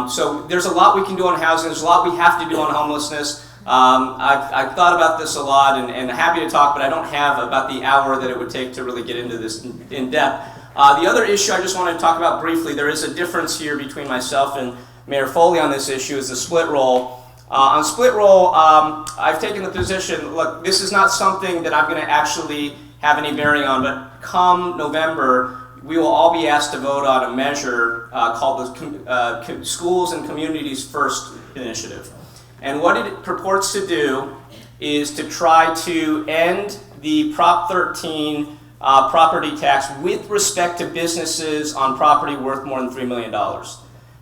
So there's a lot we can do on housing. There's a lot we have to do on homelessness. I've thought about this a lot and happy to talk, but I don't have about the hour that it would take to really get into this in depth. The other issue I just want to talk about briefly, there is a difference here between myself and Mayor Foley on this issue, is the split roll. On split roll, I've taken the position, look, this is not something that I'm going to actually have any bearing on, but come November, we will all be asked to vote on a measure called the Schools and Communities First Initiative. And what it purports to do is to try to end the Prop 13 property tax with respect to businesses on property worth more than $3 million.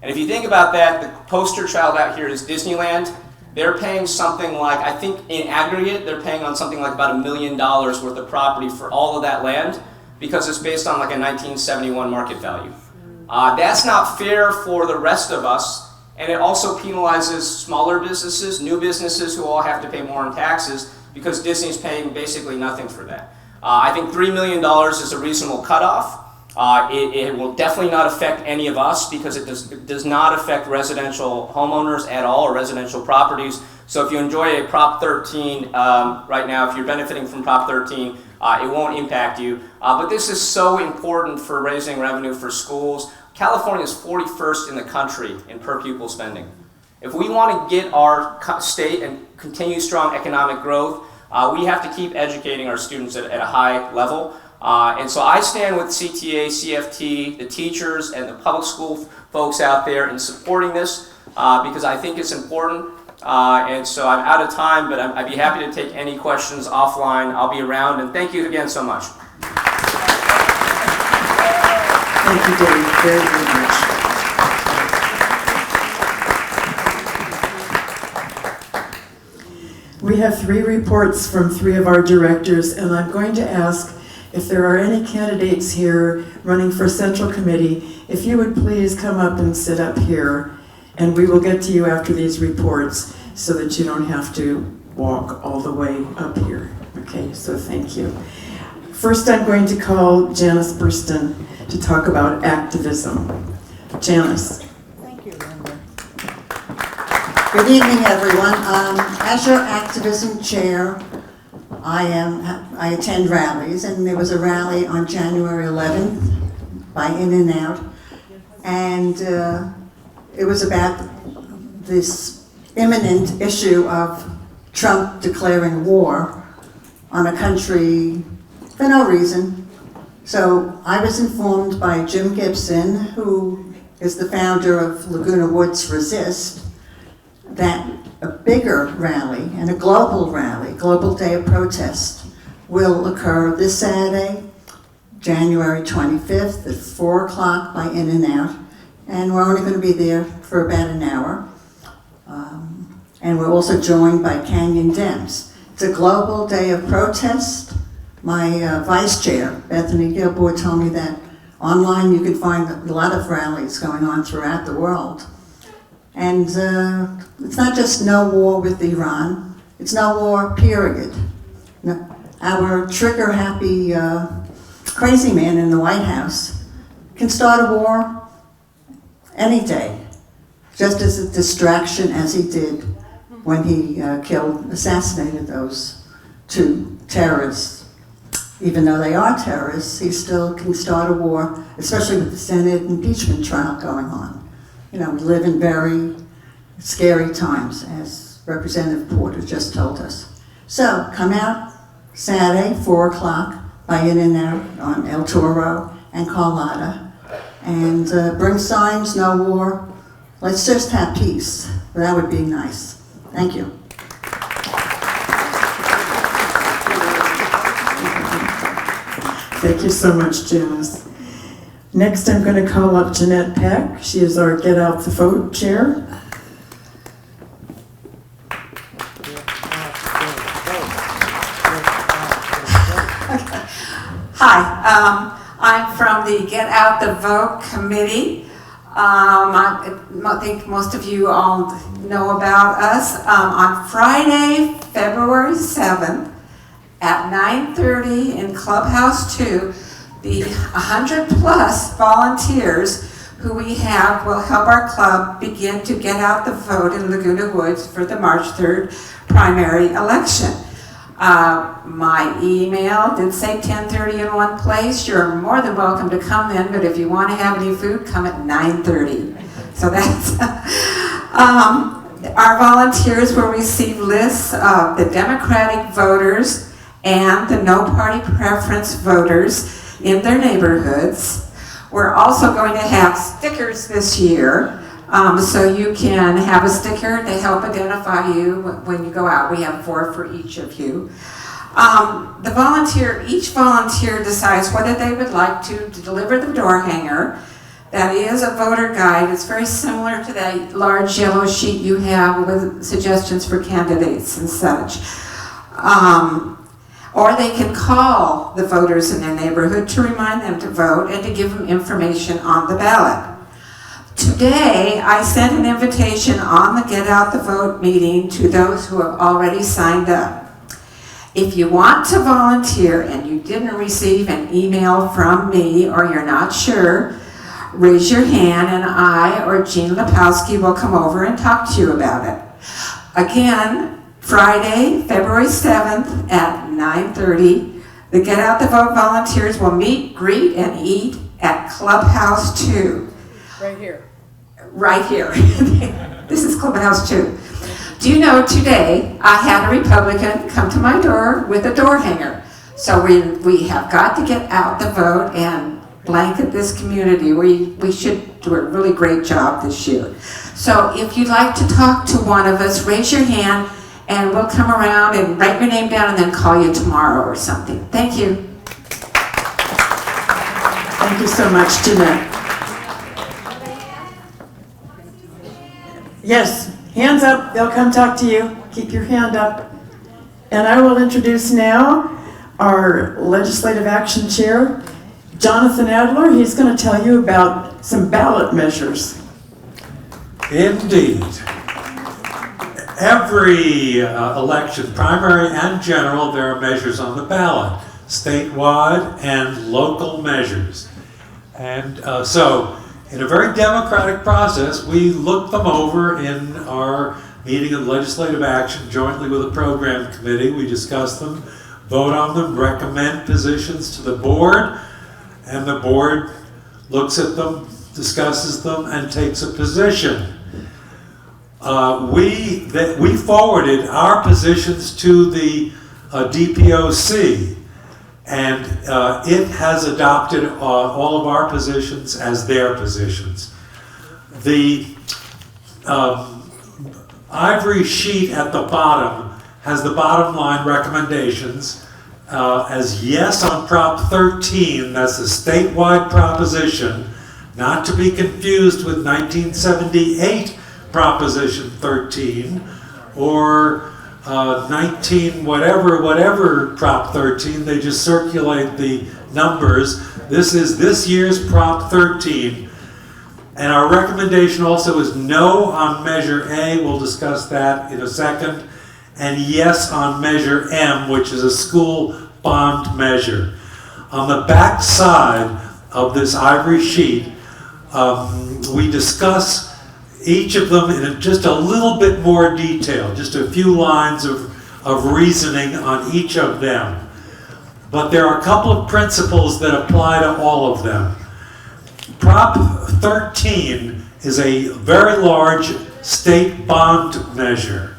And if you think about that, the poster child out here is Disneyland. They're paying something like, I think in aggregate, they're paying on something like about $1 million worth of property for all of that land because it's based on like a 1971 market value. That's not fair for the rest of us, and it also penalizes smaller businesses, new businesses who all have to pay more in taxes because Disney's paying basically nothing for that. I think $3 million is a reasonable cutoff. It will definitely not affect any of us because it does not affect residential homeowners at all or residential properties. So if you enjoy a Prop 13 right now, if you're benefiting from Prop 13, it won't impact you. But this is so important for raising revenue for schools. California is 41st in the country in per pupil spending. If we want to get our state and continue strong economic growth, we have to keep educating our students at a high level. And so I stand with CTA, CFT, the teachers, and the public school folks out there in supporting this because I think it's important. And so I'm out of time, but I'd be happy to take any questions offline. I'll be around, and thank you again so much. Thank you, Dave, very, very much. We have 3 reports from 3 of our directors, and I'm going to ask if there are any candidates here running for Central Committee, if you would please come up and sit up here, and we will get to you after these reports so that you don't have to walk all the way up here. Okay, so thank you. First, I'm going to call Janice Burston to talk about activism. Janice. Thank you, Linda. Good evening, everyone. As your activism chair, I attend rallies, and there was a rally on January 11th by In-N-Out, and it was about this imminent issue of Trump declaring war on a country for no reason. So I was informed by Jim Gibson, who is the founder of Laguna Woods Resist, that a bigger rally and a global rally, global day of protest, will occur this Saturday, January 25th at 4 o'clock by In-N-Out. And we're only going to be there for about an hour. And we're also joined by Canyon Dems. It's a global day of protest. My vice chair, Bethany Gilboa, told me that online you can find a lot of rallies going on throughout the world. And it's not just no war with Iran, it's no war, period. No, our trigger-happy crazy man in the White House can start a war any day, just as a distraction as he did when he assassinated those 2 terrorists. Even though they are terrorists, he still can start a war, especially with the Senate impeachment trial going on. You know, we live in very scary times, as Representative Porter just told us. So come out Saturday, 4 o'clock, by In-N-Out on El Toro and Carlotta, and bring signs, no war. Let's just have peace. That would be nice. Thank you. Thank you so much, Janice. Next, I'm going to call up Jeanette Peck. She is our Get Out the Vote chair. Hi, I'm from the Get Out the Vote committee. I think most of you all know about us. On Friday, February 7th at 9:30 in Clubhouse 2. The 100+ volunteers who we have will help our club begin to get out the vote in Laguna Woods for the March 3rd primary election. My email did say 10:30 in one place. You're more than welcome to come in, but if you want to have any food, come at 9:30. So that's our volunteers will receive lists of the Democratic voters and the no party preference voters in their neighborhoods. We're also going to have stickers this year, so you can have a sticker to help identify you when you go out. We have 4 for each of you. Each volunteer decides whether they would like to deliver the door hanger. That is a voter guide. It's very similar to that large yellow sheet you have with suggestions for candidates and such. Or they can call the voters in their neighborhood to remind them to vote and to give them information on the ballot. Today, I sent an invitation on the Get Out the Vote meeting to those who have already signed up. If you want to volunteer and you didn't receive an email from me or you're not sure, raise your hand and I or Jean Lepowski will come over and talk to you about it. Again, Friday, February 7th at 9:30, the Get Out the Vote volunteers will meet, greet, and eat at Clubhouse 2. Right here. Right here. This is Clubhouse 2. Do you know today I had a Republican come to my door with a door hanger. So we have got to get out the vote and blanket this community. We should do a really great job this year. So if you'd like to talk to one of us, raise your hand and we'll come around and write your name down and then call you tomorrow or something. Thank you. Thank you so much, Jeanette. Yes, hands up, they'll come talk to you. Keep your hand up. And I will introduce now our Legislative Action Chair, Jonathan Adler. He's going to tell you about some ballot measures. Indeed. Every election, primary and general, there are measures on the ballot, statewide and local measures. And so, in a very democratic process, we look them over in our meeting of legislative action jointly with the program committee. We discuss them, vote on them, recommend positions to the board, and the board looks at them, discusses them, and takes a position. We forwarded our positions to the DPOC, and it has adopted all of our positions as their positions. The ivory sheet at the bottom has the bottom line recommendations as yes on Prop 13, that's a statewide proposition, not to be confused with 1978 Proposition 13 or 19 whatever Prop 13. They just circulate the numbers. This is this year's Prop 13, and our recommendation also is no on Measure A, we'll discuss that in a second, and yes on Measure M, which is a school bond measure. On the back side of this ivory sheet, we discuss each of them in just a little bit more detail, just a few lines of reasoning on each of them. But there are a couple of principles that apply to all of them. Prop 13 is a very large state bond measure.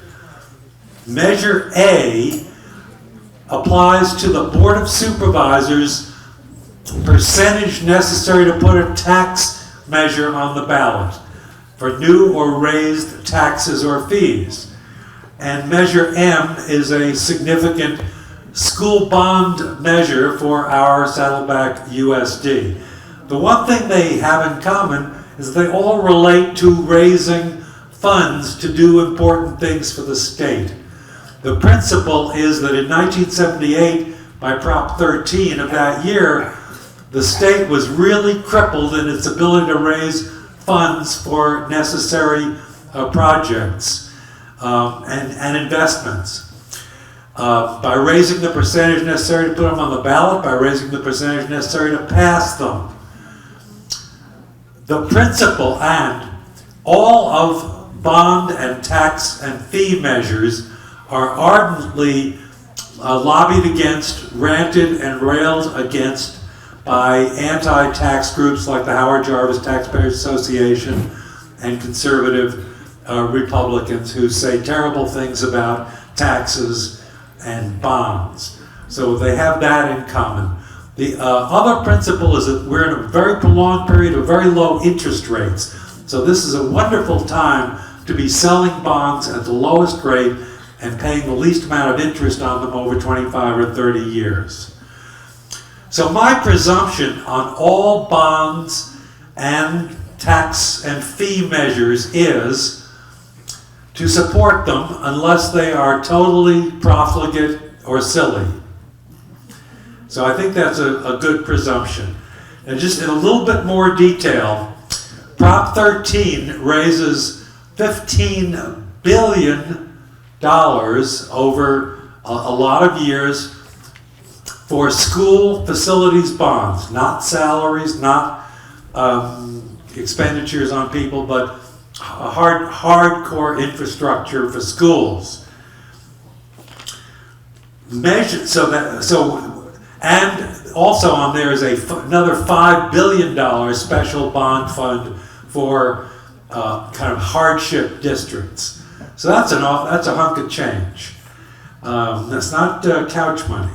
Measure A applies to the Board of Supervisors percentage necessary to put a tax measure on the ballot for new or raised taxes or fees. And Measure M is a significant school bond measure for our Saddleback USD. The one thing they have in common is they all relate to raising funds to do important things for the state. The principle is that in 1978, by Prop 13 of that year, the state was really crippled in its ability to raise funds for necessary projects and investments. by raising the percentage necessary to put them on the ballot, by raising the percentage necessary to pass them. The principle and all of bond and tax and fee measures are ardently lobbied against, ranted and railed against by anti-tax groups like the Howard Jarvis Taxpayers Association and conservative Republicans who say terrible things about taxes and bonds. So they have that in common. The other principle is that we're in a very prolonged period of very low interest rates. So this is a wonderful time to be selling bonds at the lowest rate and paying the least amount of interest on them over 25 or 30 years. So my presumption on all bonds and tax and fee measures is to support them unless they are totally profligate or silly. So I think that's a good presumption. And just in a little bit more detail, Prop 13 raises $15 billion over a lot of years for school facilities bonds, not salaries, not expenditures on people, but a hardcore infrastructure for schools. And also on there is another $5 billion special bond fund for kind of hardship districts. So that's a hunk of change. That's not couch money.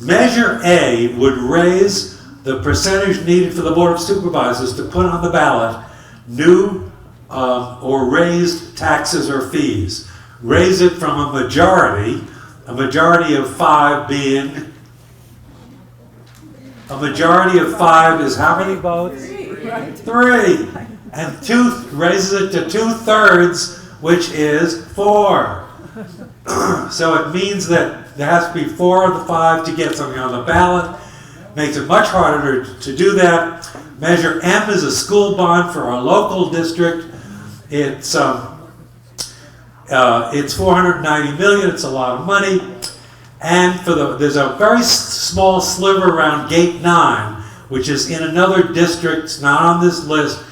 Measure A would raise the percentage needed for the Board of Supervisors to put on the ballot new or raised taxes or fees. Raise it from a majority of 5 being... A majority of 5 is how many votes? 3. And 2 raises it to 2/3, which is 4. So it means that there has to be 4 of the 5 to get something on the ballot. Makes it much harder to do that. Measure M is a school bond for our local district. It's $490 million. It's a lot of money. And there's a very small sliver around Gate 9, which is in another district, it's not on this list,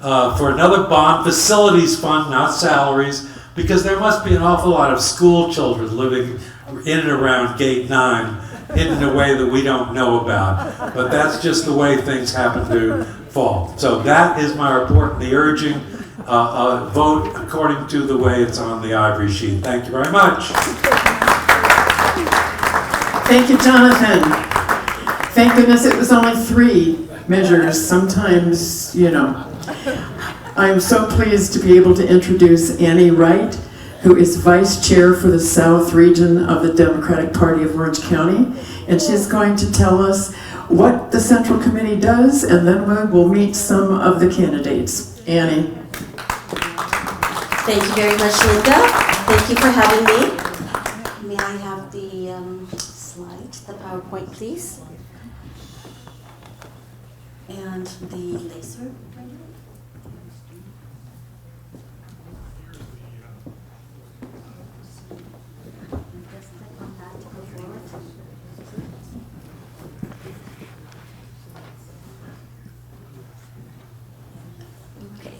for another bond facilities fund, not salaries, because there must be an awful lot of school children living in and around Gate 9 in a way that we don't know about. But that's just the way things happen to fall. So that is my report and the urging vote according to the way it's on the ivory sheet. Thank you very much. Thank you, Jonathan. Thank goodness it was only 3 measures. Sometimes, I'm so pleased to be able to introduce Annie Wright, who is Vice Chair for the South Region of the Democratic Party of Orange County. And she's going to tell us what the Central Committee does, and then we'll meet some of the candidates. Annie. Thank you very much, Linda. Thank you for having me. May I have the slide, the PowerPoint, please? And the laser. Okay.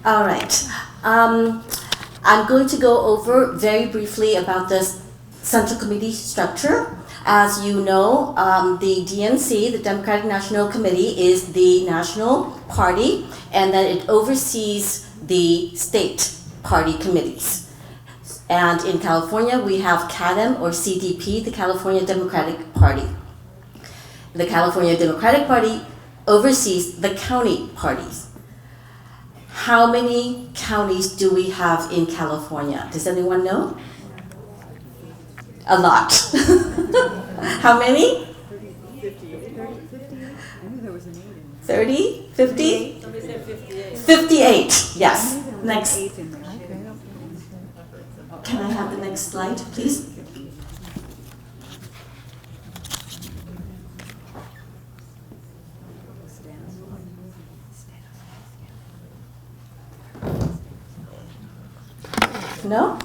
All right. I'm going to go over very briefly about this Central Committee structure. As you know, the DNC, the Democratic National Committee, is the national party, and then it oversees the state party committees. And in California, we have CADEM, or CDP, the California Democratic Party. The California Democratic Party oversees the county parties. How many counties do we have in California? Does anyone know? A lot. How many? 30? 50? 58, yes. Next. Can I have the next slide, please? No?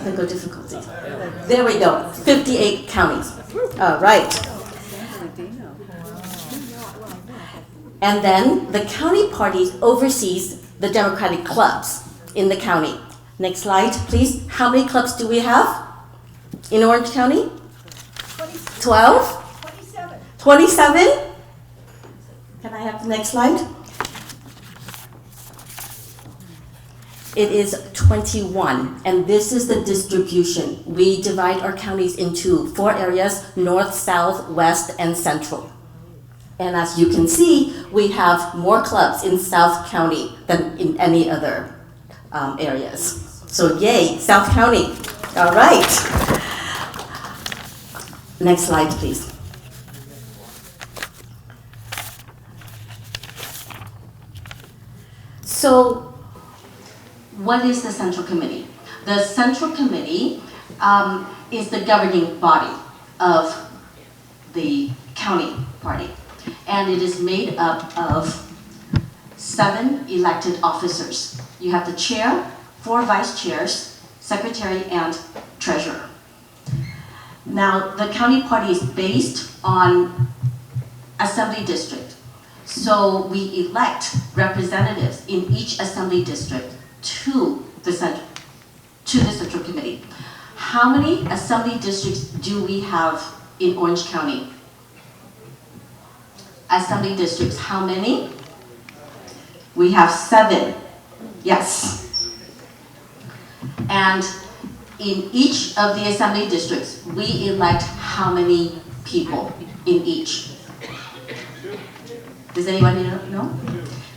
technical difficulties. There we go, 58 counties. All right. And then the county party oversees the Democratic clubs in the county. Next slide, please. How many clubs do we have in Orange County? 12? 27. 27? Can I have the next slide? It is 21, and this is the distribution. We divide our counties into 4 areas: north, south, west, and central. And as you can see, we have more clubs in South County than in any other areas. So yay, South County. All right. Next slide, please. So what is the Central Committee? The Central Committee is the governing body of the county party. And it is made up of 7 elected officers. You have the chair, 4 vice chairs, secretary, and treasurer. Now, the county party is based on assembly district. So we elect representatives in each assembly district to the Central Committee. How many assembly districts do we have in Orange County? Assembly districts, how many? We have 7, yes. And in each of the assembly districts, we elect how many people in each? Does anybody know?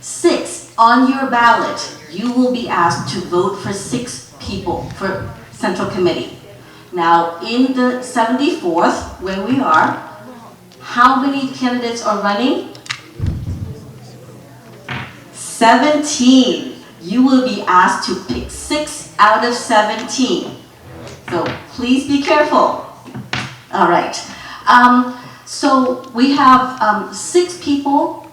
6. On your ballot, you will be asked to vote for 6 people for Central Committee. Now, in the 74th, where we are, how many candidates are running? 17. You will be asked to pick 6 out of 17. So please be careful. All right. So we have 6 people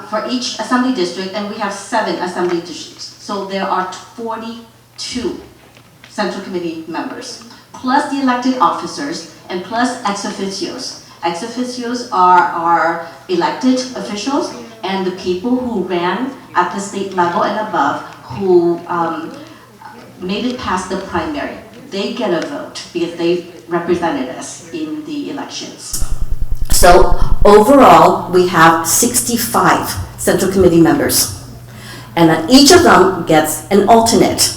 for each assembly district, and we have 7 assembly districts. So there are 42 Central Committee members, plus the elected officers, and plus ex officios. Ex officios are elected officials and the people who ran at the state level and above who made it past the primary. They get a vote because they represented us in the elections. So overall, we have 65 Central Committee members, and then each of them gets an alternate.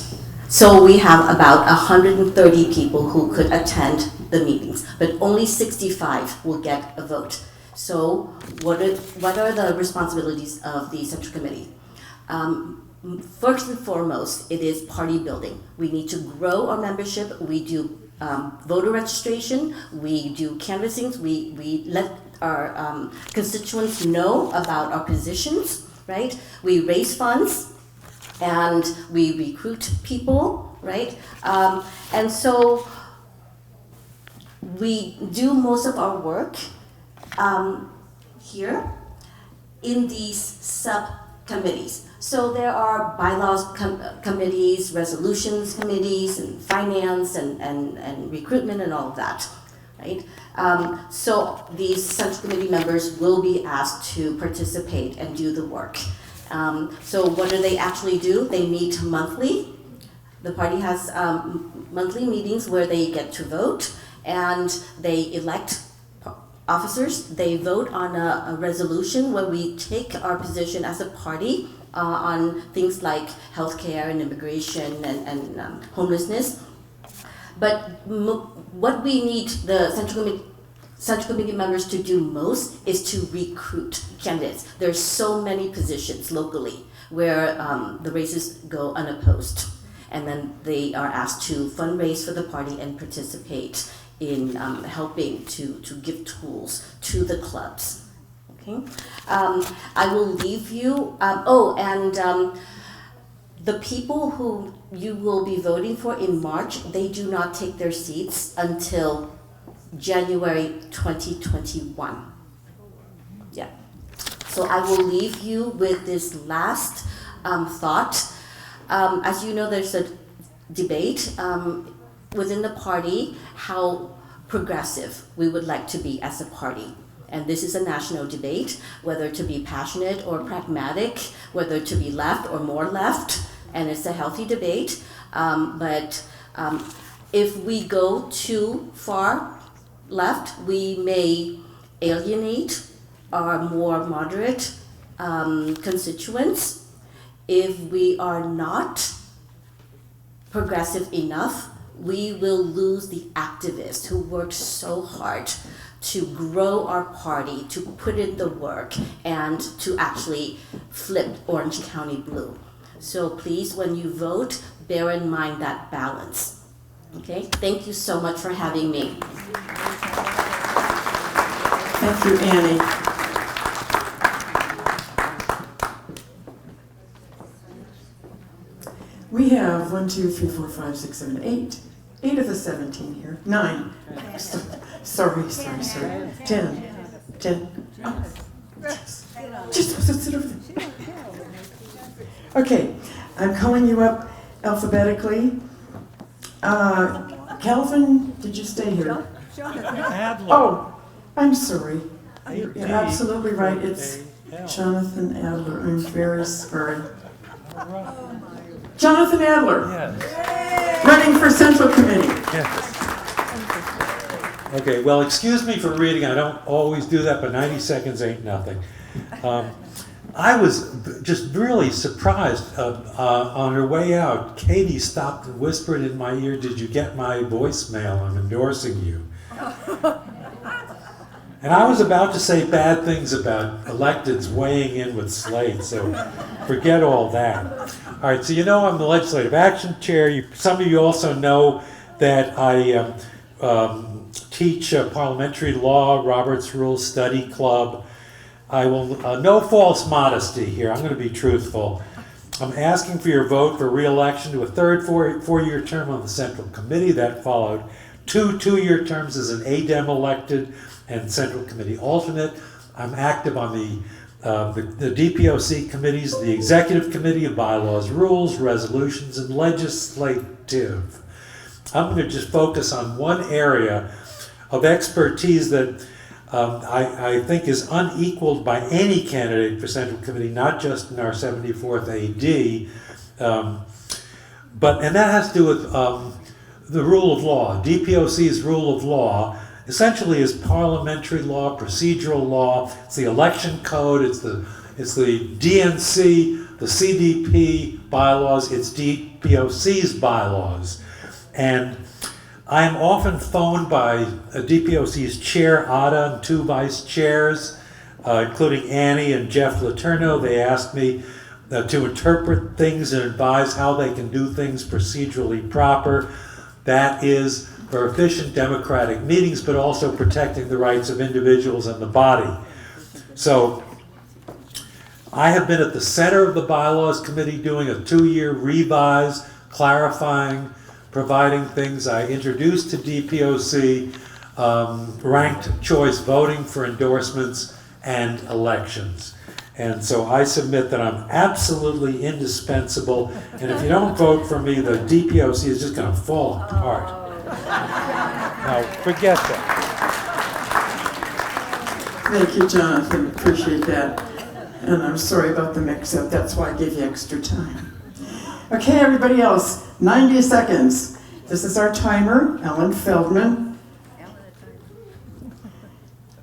So we have about 130 people who could attend the meetings, but only 65 will get a vote. So what are the responsibilities of the Central Committee? First and foremost, it is party building. We need to grow our membership. We do voter registration. We do canvassing. We let our constituents know about our positions, right? We raise funds and we recruit people, right? And so we do most of our work here in these subcommittees. So there are bylaws committees, resolutions committees, and finance and recruitment and all of that, right? So these Central Committee members will be asked to participate and do the work. So what do they actually do? They meet monthly. The party has monthly meetings where they get to vote and they elect officers. They vote on a resolution where we take our position as a party on things like healthcare and immigration and homelessness. But what we need the Central Committee members to do most is to recruit candidates. There's so many positions locally where the races go unopposed, and then they are asked to fundraise for the party and participate in helping to give tools to the clubs. Okay, I will leave you. The people who you will be voting for in March, they do not take their seats until January 2021. Yeah. So I will leave you with this last thought. As you know, there's a debate within the party how progressive we would like to be as a party. And this is a national debate, whether to be passionate or pragmatic, whether to be left or more left, and it's a healthy debate. But if we go too far left, we may alienate our more moderate constituents. If we are not progressive enough, we will lose the activists who work so hard to grow our party, to put in the work, and to actually flip Orange County blue. So please, when you vote, bear in mind that balance. Okay? Thank you so much for having me. Thank you, Annie. We have 1, 2, 3, 4, 5, 6, 7, 8. 8 of the 17 here. 9. Sorry. 10. Oh. Just sit over there. Okay, I'm calling you up alphabetically. Calvin, did you stay here? Adler. Oh, I'm sorry. You're absolutely right. It's Jonathan Adler. I'm very sorry. Jonathan Adler. Yes. Running for Central Committee. Yes. Okay, well, excuse me for reading. I don't always do that, but 90 seconds ain't nothing. I was just really surprised. On her way out, Katie stopped and whispered in my ear, "Did you get my voicemail? I'm endorsing you." And I was about to say bad things about electeds weighing in with slates, so forget all that. All right, so you know I'm the Legislative Action Chair. Some of you also know that I teach parliamentary law, Robert's Rules Study Club. I will, no false modesty here, I'm going to be truthful. I'm asking for your vote for re-election to a third four-year term on the Central Committee. That followed 2 two-year terms as an ADEM elected and Central Committee alternate. I'm active on the DPOC committees, the Executive Committee of Bylaws, Rules, Resolutions, and Legislative. I'm going to just focus on one area of expertise that I think is unequaled by any candidate for Central Committee, not just in our 74th AD, and that has to do with the rule of law. DPOC's rule of law essentially is parliamentary law, procedural law. It's the election code. It's the DNC, the CDP bylaws. It's DPOC's bylaws, and I am often phoned by DPOC's chair, Ada, and 2 vice chairs, including Annie and Jeff Letourneau. They ask me to interpret things and advise how they can do things procedurally proper. That is for efficient democratic meetings, but also protecting the rights of individuals and the body. So I have been at the center of the Bylaws Committee doing a 2-year revise, clarifying, providing things. I introduced to DPOC ranked choice voting for endorsements and elections. And so I submit that I'm absolutely indispensable, and if you don't vote for me, the DPOC is just going to fall apart. Now, forget that. Thank you, Jonathan. Appreciate that. And I'm sorry about the mix-up. That's why I gave you extra time. Okay, everybody else, 90 seconds. This is our timer, Ellen Feldman.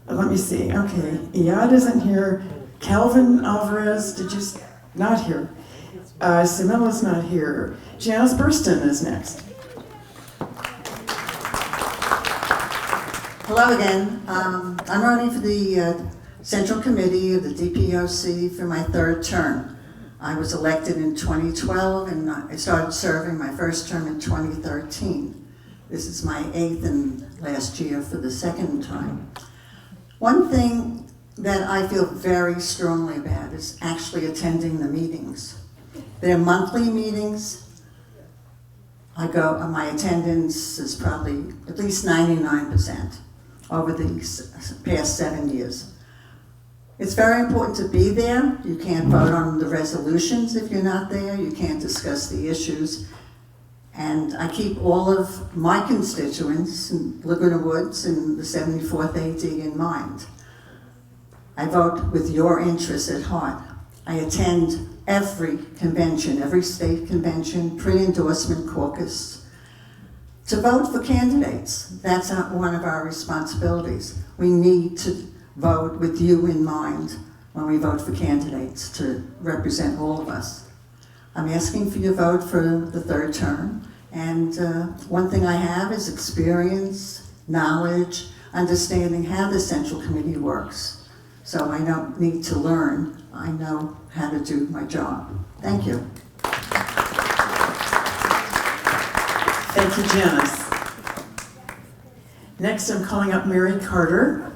Let me see. Okay, Iyad isn't here. Calvin Alvarez, not here. Simila's not here. Janice Burston is next. Hello again. I'm running for the Central Committee of the DPOC for my 3rd term. I was elected in 2012 and I started serving my first term in 2013. This is my 8th and last year for the 2nd time. One thing that I feel very strongly about is actually attending the meetings. They're monthly meetings. My attendance is probably at least 99% over the past 7 years. It's very important to be there. You can't vote on the resolutions if you're not there. You can't discuss the issues. And I keep all of my constituents in Laguna Woods and the 74th AD in mind. I vote with your interests at heart. I attend every convention, every state convention, pre-endorsement caucus, to vote for candidates. That's one of our responsibilities. We need to vote with you in mind when we vote for candidates to represent all of us. I'm asking for your vote for the third term, and one thing I have is experience, knowledge, understanding how the Central Committee works. So I don't need to learn, I know how to do my job. Thank you. Thank you, Janice. Next, I'm calling up Mary Carter.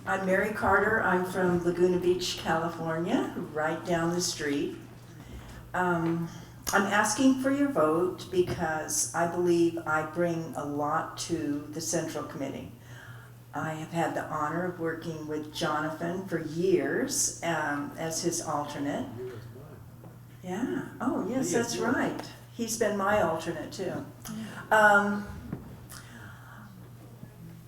I'm Mary Carter. I'm from Laguna Beach, California, right down the street. I'm asking for your vote because I believe I bring a lot to the Central Committee. I have had the honor of working with Jonathan for years as his alternate. Yeah, oh yes, that's right. He's been my alternate too.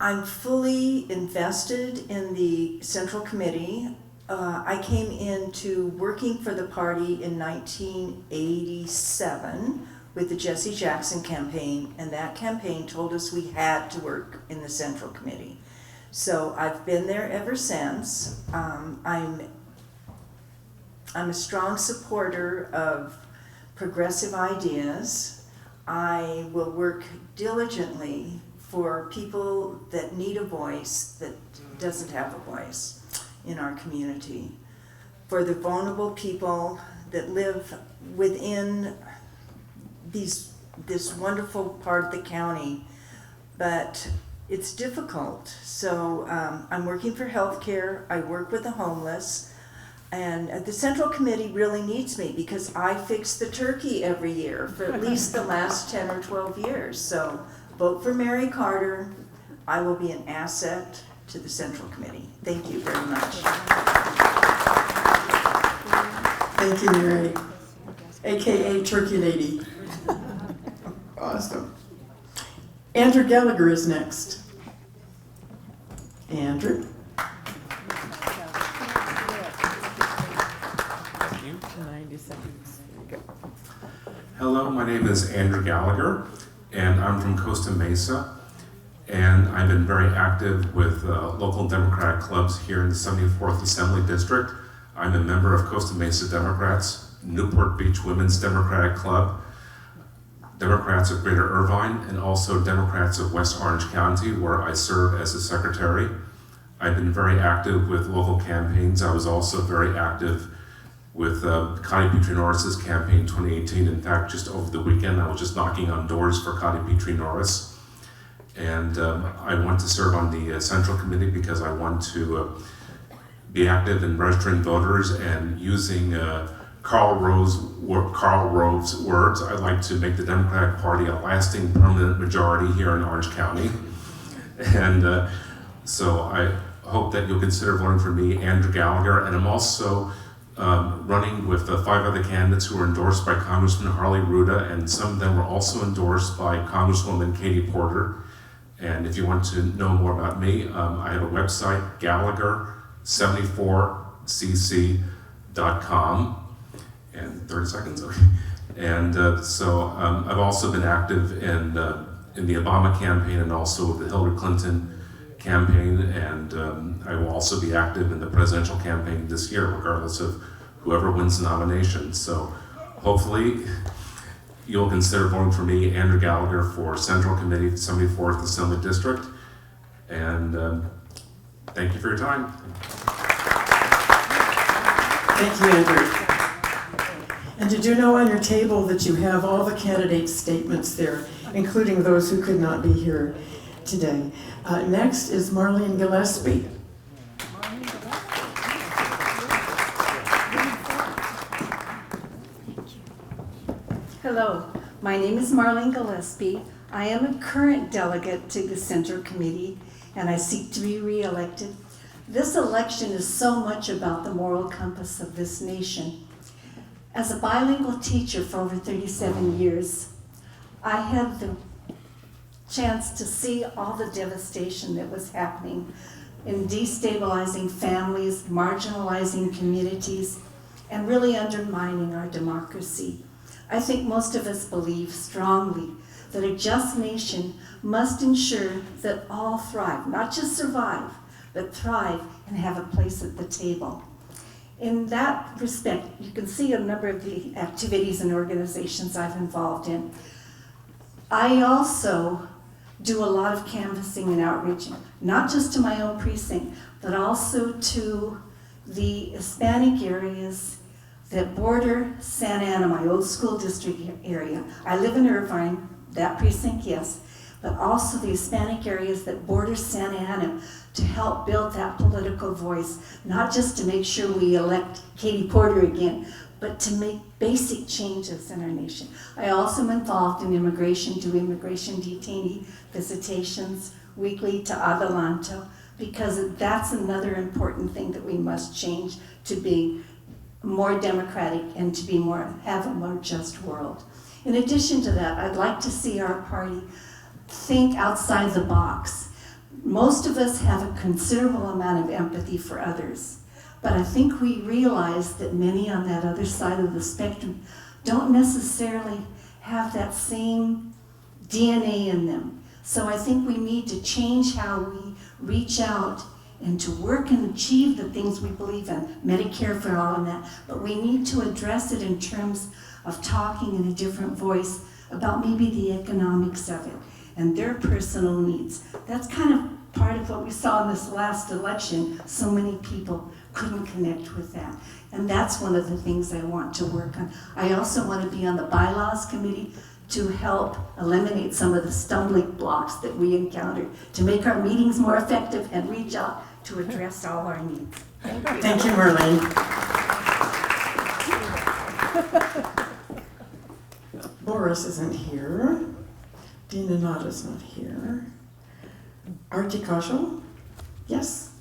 I'm fully invested in the Central Committee. I came into working for the party in 1987 with the Jesse Jackson campaign, and that campaign told us we had to work in the Central Committee. So I've been there ever since. I'm a strong supporter of progressive ideas. I will work diligently for people that need a voice that doesn't have a voice in our community, for the vulnerable people that live within this wonderful part of the county, but it's difficult. So I'm working for healthcare, I work with the homeless, and the Central Committee really needs me because I fix the turkey every year for at least the last 10 or 12 years. So vote for Mary Carter. I will be an asset to the Central Committee. Thank you very much. Thank you, Mary, AKA Turkey Lady. Awesome. Andrew Gallagher is next. Andrew. Thank you. 90 seconds. There you go. Hello, my name is Andrew Gallagher, and I'm from Costa Mesa. And I've been very active with local Democratic clubs here in the 74th Assembly District. I'm a member of Costa Mesa Democrats, Newport Beach Women's Democratic Club, Democrats of Greater Irvine, and also Democrats of West Orange County, where I serve as a secretary. I've been very active with local campaigns. I was also very active with Connie Petrie Norris's campaign 2018. In fact, just over the weekend, I was just knocking on doors for Connie Petrie Norris. And I want to serve on the Central Committee because I want to be active in registering voters and using Karl Rove's words. I'd like to make the Democratic Party a lasting, permanent majority here in Orange County. And so I hope that you'll consider voting for me, Andrew Gallagher. And I'm also running with 5 other candidates who were endorsed by Congressman Harley Ruda, and some of them were also endorsed by Congresswoman Katie Porter. And if you want to know more about me, I have a website, Gallagher74cc.com. And 30 seconds, okay. And so I've also been active in the Obama campaign and also the Hillary Clinton campaign. And I will also be active in the presidential campaign this year, regardless of whoever wins the nomination. So hopefully, you'll consider voting for me, Andrew Gallagher, for Central Committee, 74th Assembly District. And thank you for your time. Thank you, Andrew. And did you know on your table that you have all the candidates' statements there, including those who could not be here today? Next is Marlene Gillespie. Hello, my name is Marlene Gillespie. I am a current delegate to the Central Committee, and I seek to be re-elected. This election is so much about the moral compass of this nation. As a bilingual teacher for over 37 years, I had the chance to see all the devastation that was happening in destabilizing families, marginalizing communities, and really undermining our democracy. I think most of us believe strongly that a just nation must ensure that all thrive, not just survive, but thrive and have a place at the table. In that respect, you can see a number of the activities and organizations I've involved in. I also do a lot of canvassing and outreaching, not just to my own precinct, but also to the Hispanic areas that border Santa Ana, my old school district area. I live in Irvine, that precinct, yes, but also the Hispanic areas that border Santa Ana to help build that political voice, not just to make sure we elect Katie Porter again, but to make basic changes in our nation. I also am involved in immigration, do immigration detainee visitations weekly to Adelanto, because that's another important thing that we must change to be more democratic and to be have a more just world. In addition to that, I'd like to see our party think outside the box. Most of us have a considerable amount of empathy for others, but I think we realize that many on that other side of the spectrum don't necessarily have that same DNA in them. So I think we need to change how we reach out and to work and achieve the things we believe in, Medicare for all and that, but we need to address it in terms of talking in a different voice about maybe the economics of it and their personal needs. That's kind of part of what we saw in this last election. So many people couldn't connect with that. And that's one of the things I want to work on. I also want to be on the bylaws committee to help eliminate some of the stumbling blocks that we encounter to make our meetings more effective and reach out to address all our needs. Thank you, Marlene. Boris isn't here. Dina Nada's not here. Artie Kosho? Yes?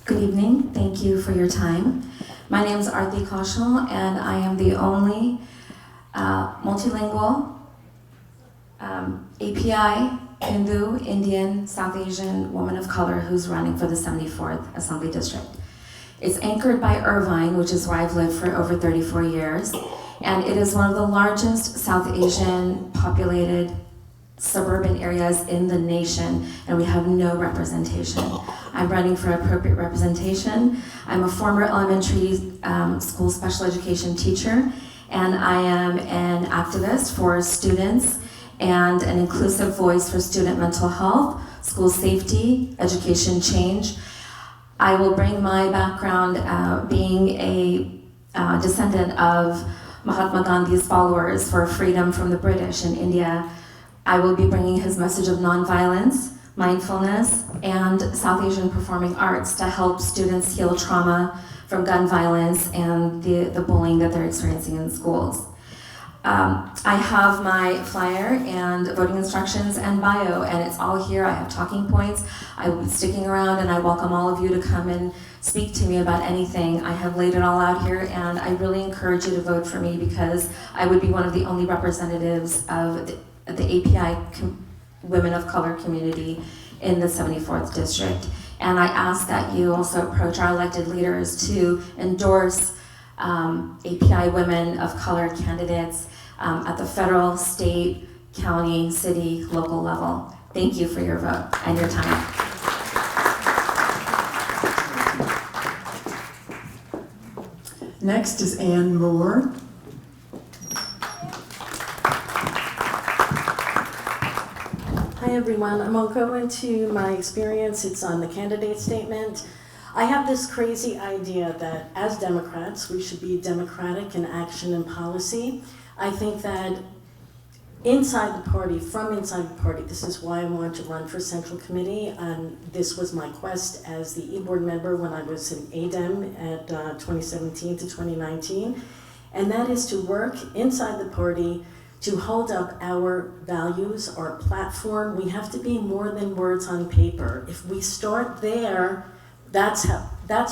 Good evening. Thank you for your time. My name is Arti Kaushal, and I am the only multilingual API, Hindu, Indian, South Asian woman of color who's running for the 74th Assembly District. It's anchored by Irvine, which is where I've lived for over 34 years, and it is one of the largest South Asian populated suburban areas in the nation, and we have no representation. I'm running for appropriate representation. I'm a former elementary school special education teacher, and I am an activist for students and an inclusive voice for student mental health, school safety, education change. I will bring my background being a descendant of Mahatma Gandhi's followers for freedom from the British in India. I will be bringing his message of nonviolence, mindfulness, and South Asian performing arts to help students heal trauma from gun violence and the bullying that they're experiencing in schools. I have my flyer and voting instructions and bio, and it's all here. I have talking points. I will be sticking around, and I welcome all of you to come and speak to me about anything. I have laid it all out here, and I really encourage you to vote for me because I would be one of the only representatives of the API women of color community in the 74th District. And I ask that you also approach our elected leaders to endorse API women of color candidates at the federal, state, county, city, local level. Thank you for your vote and your time. Next is Ann Moore. Hi everyone, I'm gonna go into my experience. It's on the candidate statement. I have this crazy idea that as Democrats, we should be democratic in action and policy. I think that inside the party, from inside the party, this is why I wanted to run for Central Committee. This was my quest as the e-board member when I was in ADEM at 2017 to 2019. And that is to work inside the party to hold up our values, our platform. We have to be more than words on paper. If we start there, that's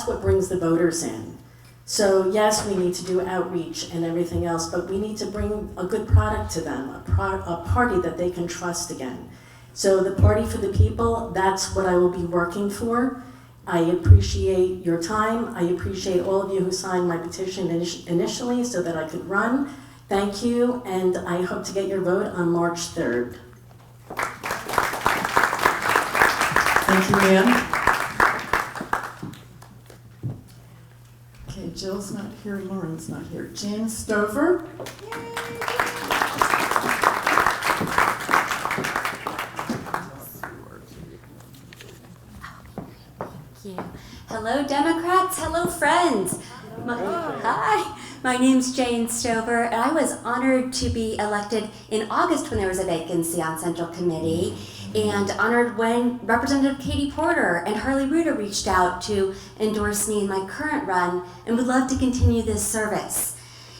what brings the voters in. So yes, we need to do outreach and everything else, but we need to bring a good product to them, a party that they can trust again. So the Party for the People, that's what I will be working for. I appreciate your time. I appreciate all of you who signed my petition initially so that I could run. Thank you, and I hope to get your vote on March 3rd. Thank you, Ann. Okay, Jill's not here, Lauren's not here. Jan Stover. Hello, Democrats. Hello, friends. Hi, my name's Jane Stover, and I was honored to be elected in August when there was a vacancy on Central Committee, and honored when Representative Katie Porter and Harley Ruda reached out to endorse me in my current run and would love to continue this service.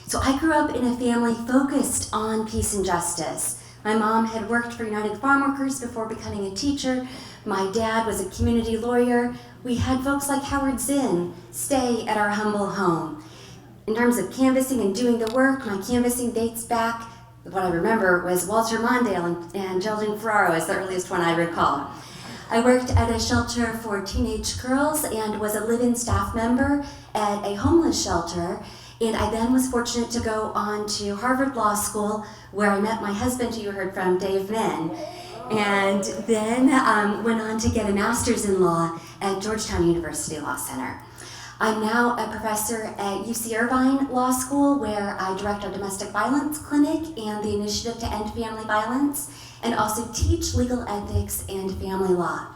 So I grew up in a family focused on peace and justice. My mom had worked for United Farm Workers before becoming a teacher. My dad was a community lawyer. We had folks like Howard Zinn stay at our humble home. In terms of canvassing and doing the work, my canvassing dates back. What I remember was Walter Mondale and Geraldine Ferraro as the earliest one I recall. I worked at a shelter for teenage girls and was a live-in staff member at a homeless shelter. And I then was fortunate to go on to Harvard Law School, where I met my husband, who you heard from, Dave Min. And then went on to get a master's in law at Georgetown University Law Center. I'm now a professor at UC Irvine Law School, where I direct our domestic violence clinic and the initiative to end family violence, and also teach legal ethics and family law.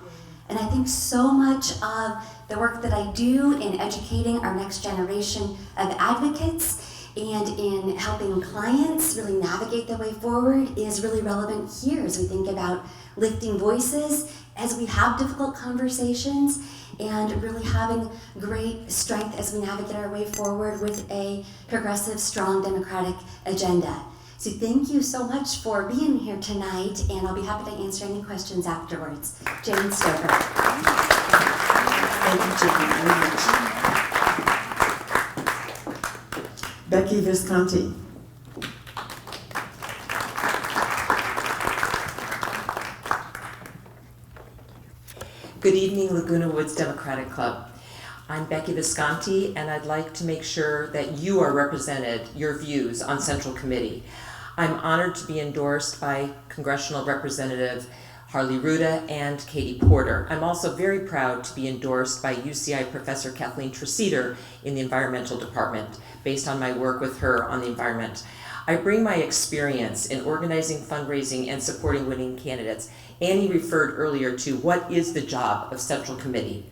And I think so much of the work that I do in educating our next generation of advocates and in helping clients really navigate their way forward is really relevant here as we think about lifting voices, as we have difficult conversations, and really having great strength as we navigate our way forward with a progressive, strong, democratic agenda. So thank you so much for being here tonight, and I'll be happy to answer any questions afterwards. Jane Stover. Thank you, Jane, very much. Becky Visconti. Good evening, Laguna Woods Democratic Club. I'm Becky Visconti, and I'd like to make sure that you are represented, your views, on Central Committee. I'm honored to be endorsed by Congressional Representative Harley Ruda and Katie Porter. I'm also very proud to be endorsed by UCI Professor Kathleen Treseder in the Environmental Department, based on my work with her on the environment. I bring my experience in organizing, fundraising, and supporting winning candidates. Annie referred earlier to what is the job of Central Committee.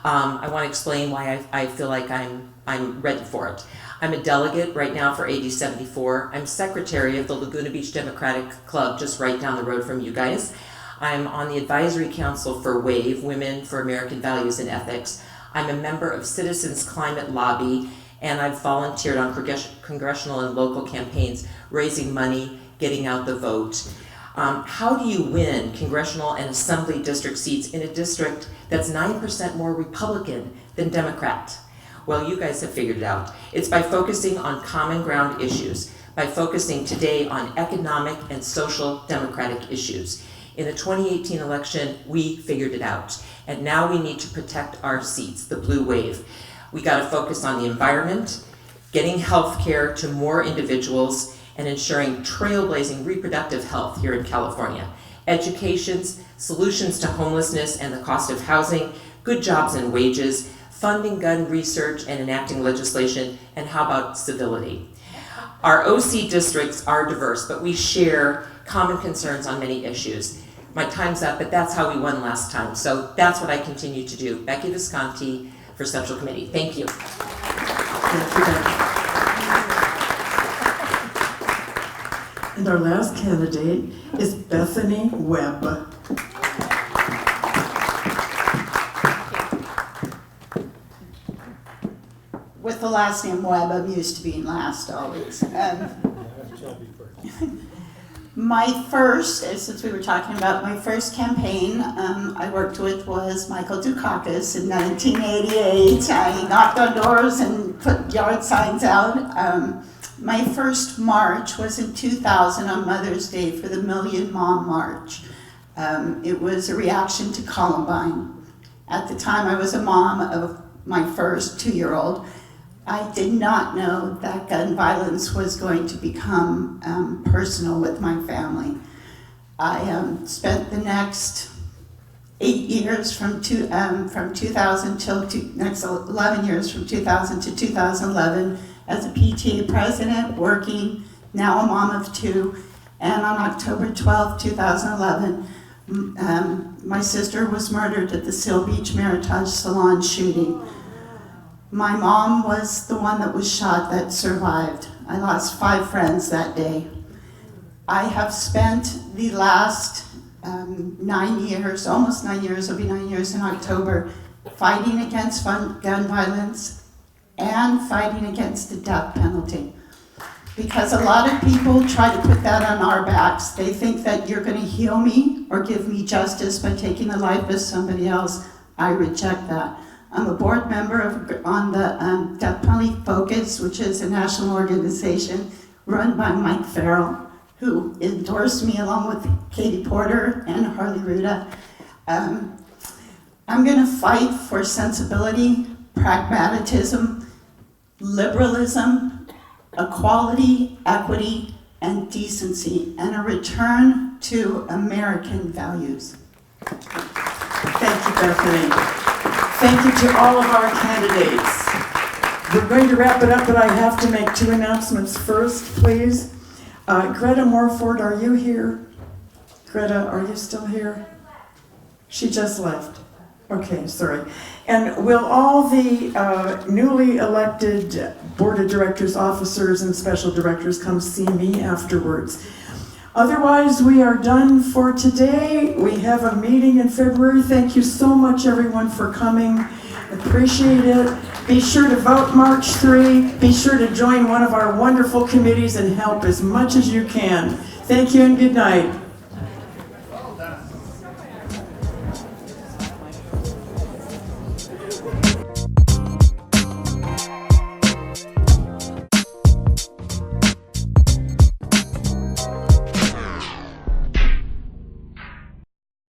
I want to explain why I feel like I'm ready for it. I'm a delegate right now for AD 74. I'm secretary of the Laguna Beach Democratic Club, just right down the road from you guys. I'm on the advisory council for WAVE, Women for American Values and Ethics. I'm a member of Citizens Climate Lobby, and I've volunteered on congressional and local campaigns, raising money, getting out the vote. How do you win congressional and assembly district seats in a district that's 9% more Republican than Democrat? Well, you guys have figured it out. It's by focusing on common ground issues, by focusing today on economic and social democratic issues. In the 2018 election, we figured it out. And now we need to protect our seats, the blue wave. We gotta focus on the environment, getting health care to more individuals, and ensuring trailblazing reproductive health here in California. Educations, solutions to homelessness and the cost of housing, good jobs and wages, funding gun research and enacting legislation, and how about civility? Our OC districts are diverse, but we share common concerns on many issues. My time's up, but that's how we won last time. So that's what I continue to do. Becky Visconti for Central Committee. Thank you. Thank you, Becky. And our last candidate is Bethany Webb. With the last name Webb, I'm used to being last always. My first, since we were talking about my first campaign I worked with was Michael Dukakis in 1988. I knocked on doors and put yard signs out. My first march was in 2000 on Mother's Day for the Million Mom March. It was a reaction to Columbine. At the time I was a mom of my first 2-year-old. I did not know that gun violence was going to become personal with my family. I spent the next 8 years from 2000 till next 11 years from 2000 to 2011 as a PTA president, working, now a mom of 2. And on October 12, 2011, my sister was murdered at the Seal Beach Meritage Salon shooting. My mom was the one that was shot that survived. I lost 5 friends that day. I have spent the last 9 years, almost 9 years, it'll be 9 years in October, fighting against gun violence and fighting against the death penalty. Because a lot of people try to put that on our backs. They think that you're going to heal me or give me justice by taking the life of somebody else. I reject that. I'm a board member on the Death Penalty Focus, which is a national organization run by Mike Farrell, who endorsed me along with Katie Porter and Harley Ruda. I'm going to fight for sensibility, pragmatism, liberalism, equality, equity, and decency, and a return to American values. Thank you, Bethany. Thank you to all of our candidates. We're going to wrap it up, but I have to make 2 announcements first, please. Greta Morford, are you here? Greta, are you still here? She just left. Okay, sorry. And will all the newly elected board of directors, officers, and special directors come see me afterwards? Otherwise, we are done for today. We have a meeting in February. Thank you so much, everyone, for coming. Appreciate it. Be sure to vote March 3. Be sure to join one of our wonderful committees and help as much as you can. Thank you and good night.